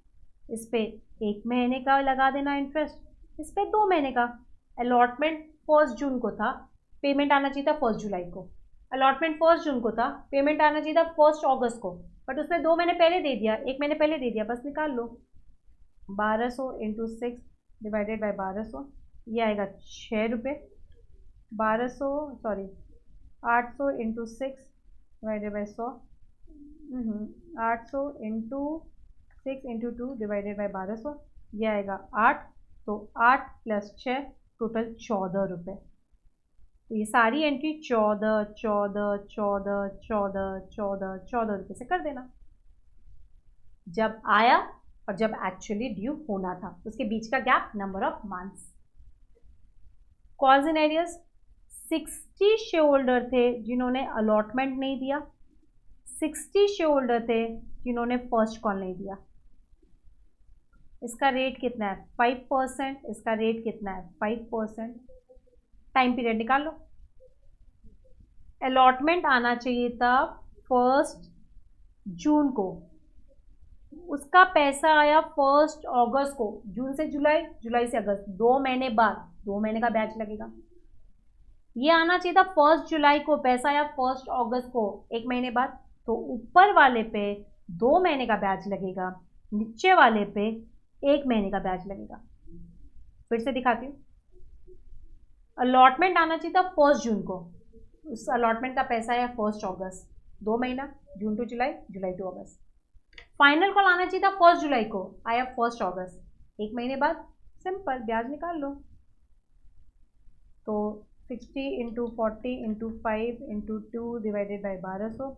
इस पे 1 महीने का लगा देना इंटरेस्ट, इस पे 2 महीने का। अलॉटमेंट 1 जून को था, पेमेंट आना चाहिए था 1 जुलाई को। अलॉटमेंट 1 जून को था, पेमेंट आना चाहिए था 1 अगस्त को, बट उसने 2 महीने पहले दे दिया, 1 महीने पहले दे दिया, बस निकाल लो। 1200 इंटू 6 डिवाइडेड बाई 1200, ये आएगा 6 रुपये। 800 into 6 divided by 100, 800 into 6 into 2 divided by 1200, ये आएगा 8। तो 8 + 6 टोटल 14 रुपये। तो ये सारी एंट्री 14, 14, 14, 14, 14, 14 रुपये से कर देना। जब आया और जब एक्चुअली ड्यू होना था, उसके बीच का gap number of months. Calls in arrears 60 share holder थे जिन्होंने अलॉटमेंट नहीं दिया, 60 शेयर होल्डर थे जिन्होंने फर्स्ट कॉल नहीं दिया। इसका रेट कितना है? 5%। इसका रेट कितना है? 5%। टाइम पीरियड निकाल लो। अलॉटमेंट आना चाहिए था 1 जून को, उसका पैसा आया 1 अगस्त को। जून से जुलाई, जुलाई से अगस्त, 2 महीने बाद, 2 महीने का बैच लगेगा। ये आना चाहिए था 1 जुलाई को, पैसा आया 1 अगस्त को, 1 महीने बाद। तो ऊपर वाले पे 2 महीने का बैच लगेगा, नीचे वाले पे 1 महीने का बैच लगेगा। फिर से दिखाती हूँ। अलॉटमेंट आना चाहिए था 1 जून को, उस अलॉटमेंट का पैसा आया 1 अगस्त, 2 महीना, June to July, July to August. Final call आना चाहिए था 1 जुलाई को, आया 1 अगस्त, 1 महीने बाद। सिंपल, ब्याज निकाल लो। तो 60 into 40 into 5 into 2 divided by 1200,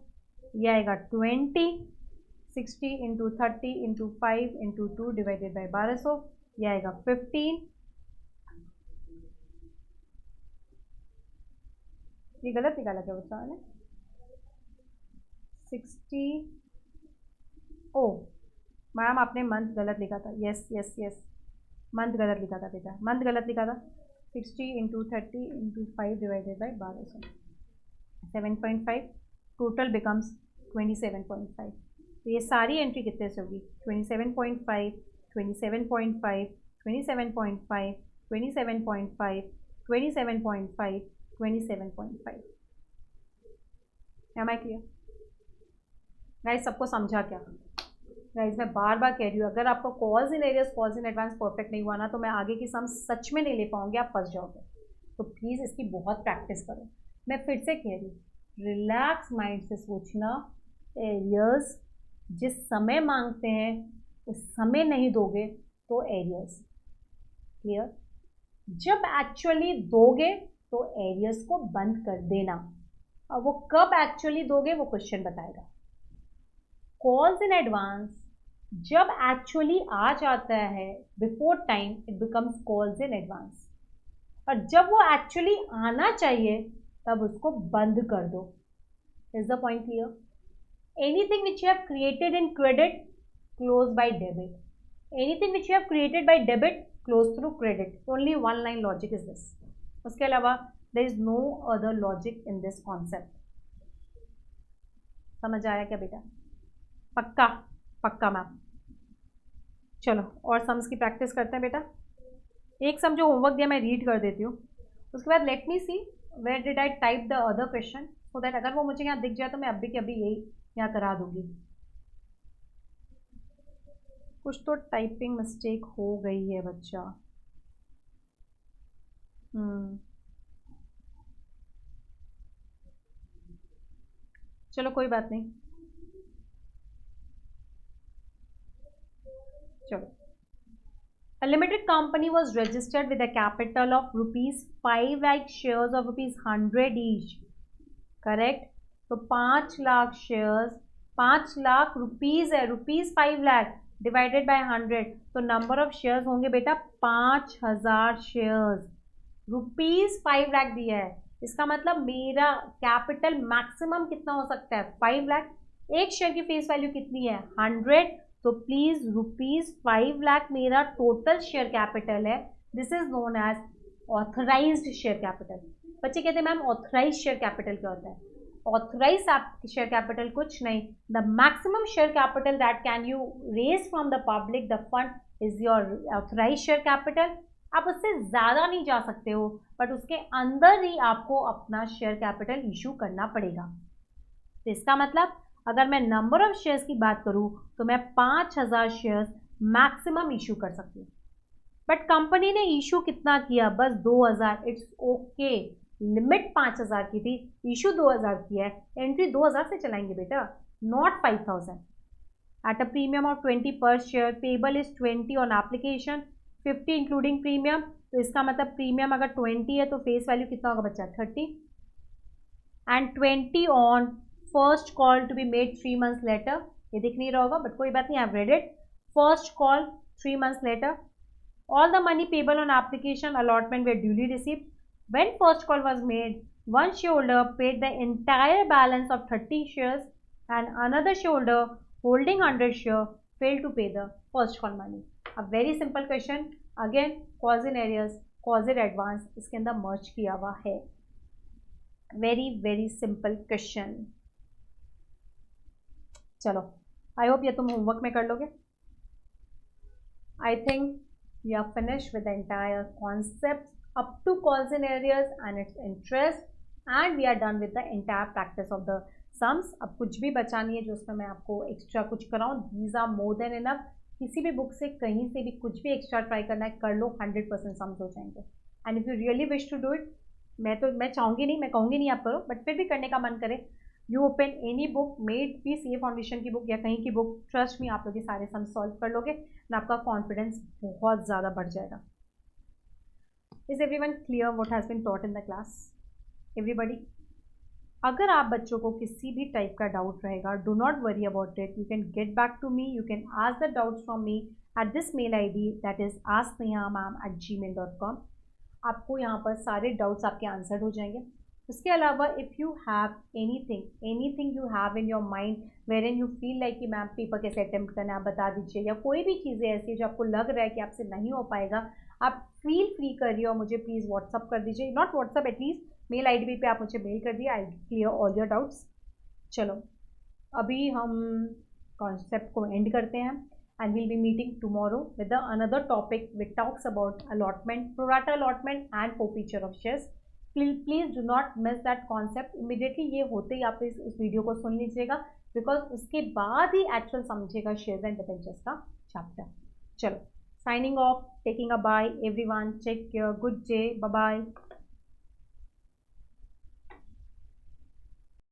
ये आएगा 20। 60 into 30 into 5 into 2 divided by 1200, ये आएगा 15। ये गलत निकाला क्या बच्चा ने? 60, ओ मैम आपने मंथ गलत लिखा था। यस यस यस, मंथ गलत लिखा था बेटा, मंथ गलत लिखा था। 60 into 30 into 5 divided by 1200, 7.5, total becomes 27.5। तो ये सारी एंट्री कितने से होगी? 27.5, 27.5, 27.5, 27.5, 27.5, 27.5। Am I clear guys? सबको समझा क्या? गाइस मैं बार बार कह रही हूँ, अगर आपको calls in arrears, calls in advance perfect नहीं हुआ ना, तो मैं आगे की सम सच में नहीं ले पाऊंगी, आप फंस जाओगे। तो प्लीज़ इसकी बहुत प्रैक्टिस करो। मैं फिर से कह रही हूँ, रिलैक्स माइंड से सोचना। एरियर्स जिस समय मांगते हैं उस समय नहीं दोगे तो एरियर्स। क्लियर? जब एक्चुअली दोगे तो एरियर्स को बंद कर देना, और वो कब एक्चुअली दोगे वो क्वेश्चन बताएगा। कॉल्स इन एडवांस जब एक्चुअली आ जाता है before time, it becomes calls in advance. और जब वो एक्चुअली आना चाहिए तब उसको बंद कर दो। Is the point clear? Anything which you have created in credit, close by debit. Anything which you have created by debit, close through credit. Only 1 line logic is this. उसके अलावा there is no other logic in this concept. समझ आया क्या बेटा? पक्का? पक्का ma'am. चलो और सम्स की प्रैक्टिस करते हैं बेटा। एक सम जो होमवर्क दिया मैं रीड कर देती हूँ, उसके बाद let me see where did I type the other question, so that अगर वो मुझे यहाँ दिख जाए तो मैं अभी के अभी यही यहाँ करा दूंगी। कुछ तो टाइपिंग मिस्टेक हो गई है बच्चा। चलो कोई बात नहीं। चलो, a limited company was registered with a capital of rupees 5 lakh shares of rupees 100 each, correct? तो 5 लाख शेयर्स, 5 लाख रुपीज है, रुपीज 5 लाख डिवाइडेड बाय 100, तो नंबर ऑफ शेयर्स होंगे बेटा 5000 शेयर्स। रुपीज 5 लाख दिया है, इसका मतलब मेरा कैपिटल मैक्सिमम कितना हो सकता है? 5 लाख। एक शेयर की फेस वैल्यू कितनी है? 100। तो प्लीज रुपीज 5 लाख मेरा टोटल शेयर कैपिटल है। This is known as authorised share capital. बच्चे कहते हैं मैम ऑथराइज शेयर कैपिटल क्या होता है? ऑथराइज शेयर कैपिटल कुछ नहीं, the maximum share capital that can you raise from the public the fund is your authorise share capital. आप उससे ज़्यादा नहीं जा सकते हो, बट उसके अंदर ही आपको अपना शेयर कैपिटल इशू करना पड़ेगा। तो इसका मतलब अगर मैं नंबर ऑफ शेयर्स की बात करूं तो मैं 5000 शेयर्स मैक्सिमम इशू कर सकती हूँ, बट कंपनी ने इशू कितना किया? बस 2000। इट्स ओके, लिमिट 5000 की थी, इशू 2000 किया है, एंट्री 2000 से चलाएंगे बेटा, not 5000। Eight a premium of 20 पर share, payable is 20 on application, 50 including premium. तो इसका मतलब प्रीमियम अगर 20 है तो फेस वैल्यू कितना होगा बच्चा? 30। And 20 on first call to be made 3 months later. ये दिख नहीं रहा होगा बट कोई बात नहीं, I have read it. First call 3 months later, all the money payable on application allotment were duly received. When first call was made, one shareholder paid the entire balance of 30 shares and another shareholder holding 100 share failed to pay the first call money. A very simple question, again cause in areas, cause in advance इसके अंदर merge किया हुआ है। very simple question। चलो I hope ये तुम homework में कर लोगे। I think we are finished with the entire concept up to cause and areas and its interest, and we are done with the entire practice of the sums। अब कुछ भी बचा नहीं है जो उसमें मैं आपको एक्स्ट्रा कुछ कराऊँ। These are more than enough। किसी भी बुक से कहीं से भी कुछ भी एक्स्ट्रा ट्राई करना है कर लो, 100% सम्स हो जाएंगे। And if you really wish to do it, मैं चाहूँगी नहीं, मैं कहूँगी नहीं आप करो, बट फिर भी करने का मन करे, you open any book, maybe C A foundation की बुक या कहीं की बुक, ट्रस्ट मी आप लोग ये सारे सम सॉल्व कर लोगे और आपका कॉन्फिडेंस बहुत ज़्यादा बढ़ जाएगा। Is everyone clear what has been taught in the class? Everybody? अगर आप बच्चों को किसी भी टाइप का डाउट रहेगा, do not worry about it, you can get back to me, you can ask the doubts from me at this mail ID, that is asknehamam@gmail.com। आपको यहाँ पर सारे डाउट्स आपके आंसर्ड हो जाएंगे। उसके अलावा if you have anything you have in your mind wherein you feel like कि मैम पेपर कैसे अटेम्प्ट करना है आप बता दीजिए, या कोई भी चीज़ें ऐसी जो आपको लग रहा है कि आपसे नहीं हो पाएगा, आप फील फ्री करिए और मुझे प्लीज़ व्हाट्सअप कर दीजिए, not WhatsApp at least mail ID पे आप मुझे मेल कर दिए, I clear all your doubts. चलो अभी हम कॉन्सेप्ट को एंड करते हैं and we'll be meeting tomorrow with another topic which talks about allotment, pro rata allotment and forfeiture of shares। Please do not miss that concept। immediately ये होते ही आप इस वीडियो को सुन लीजिएगा, बिकॉज उसके बाद ही एक्चुअल समझेगा शेयर्स एंड डिबेंचर्स का चैप्टर। चलो signing off, taking a bye everyone, take care, good day, bye bye.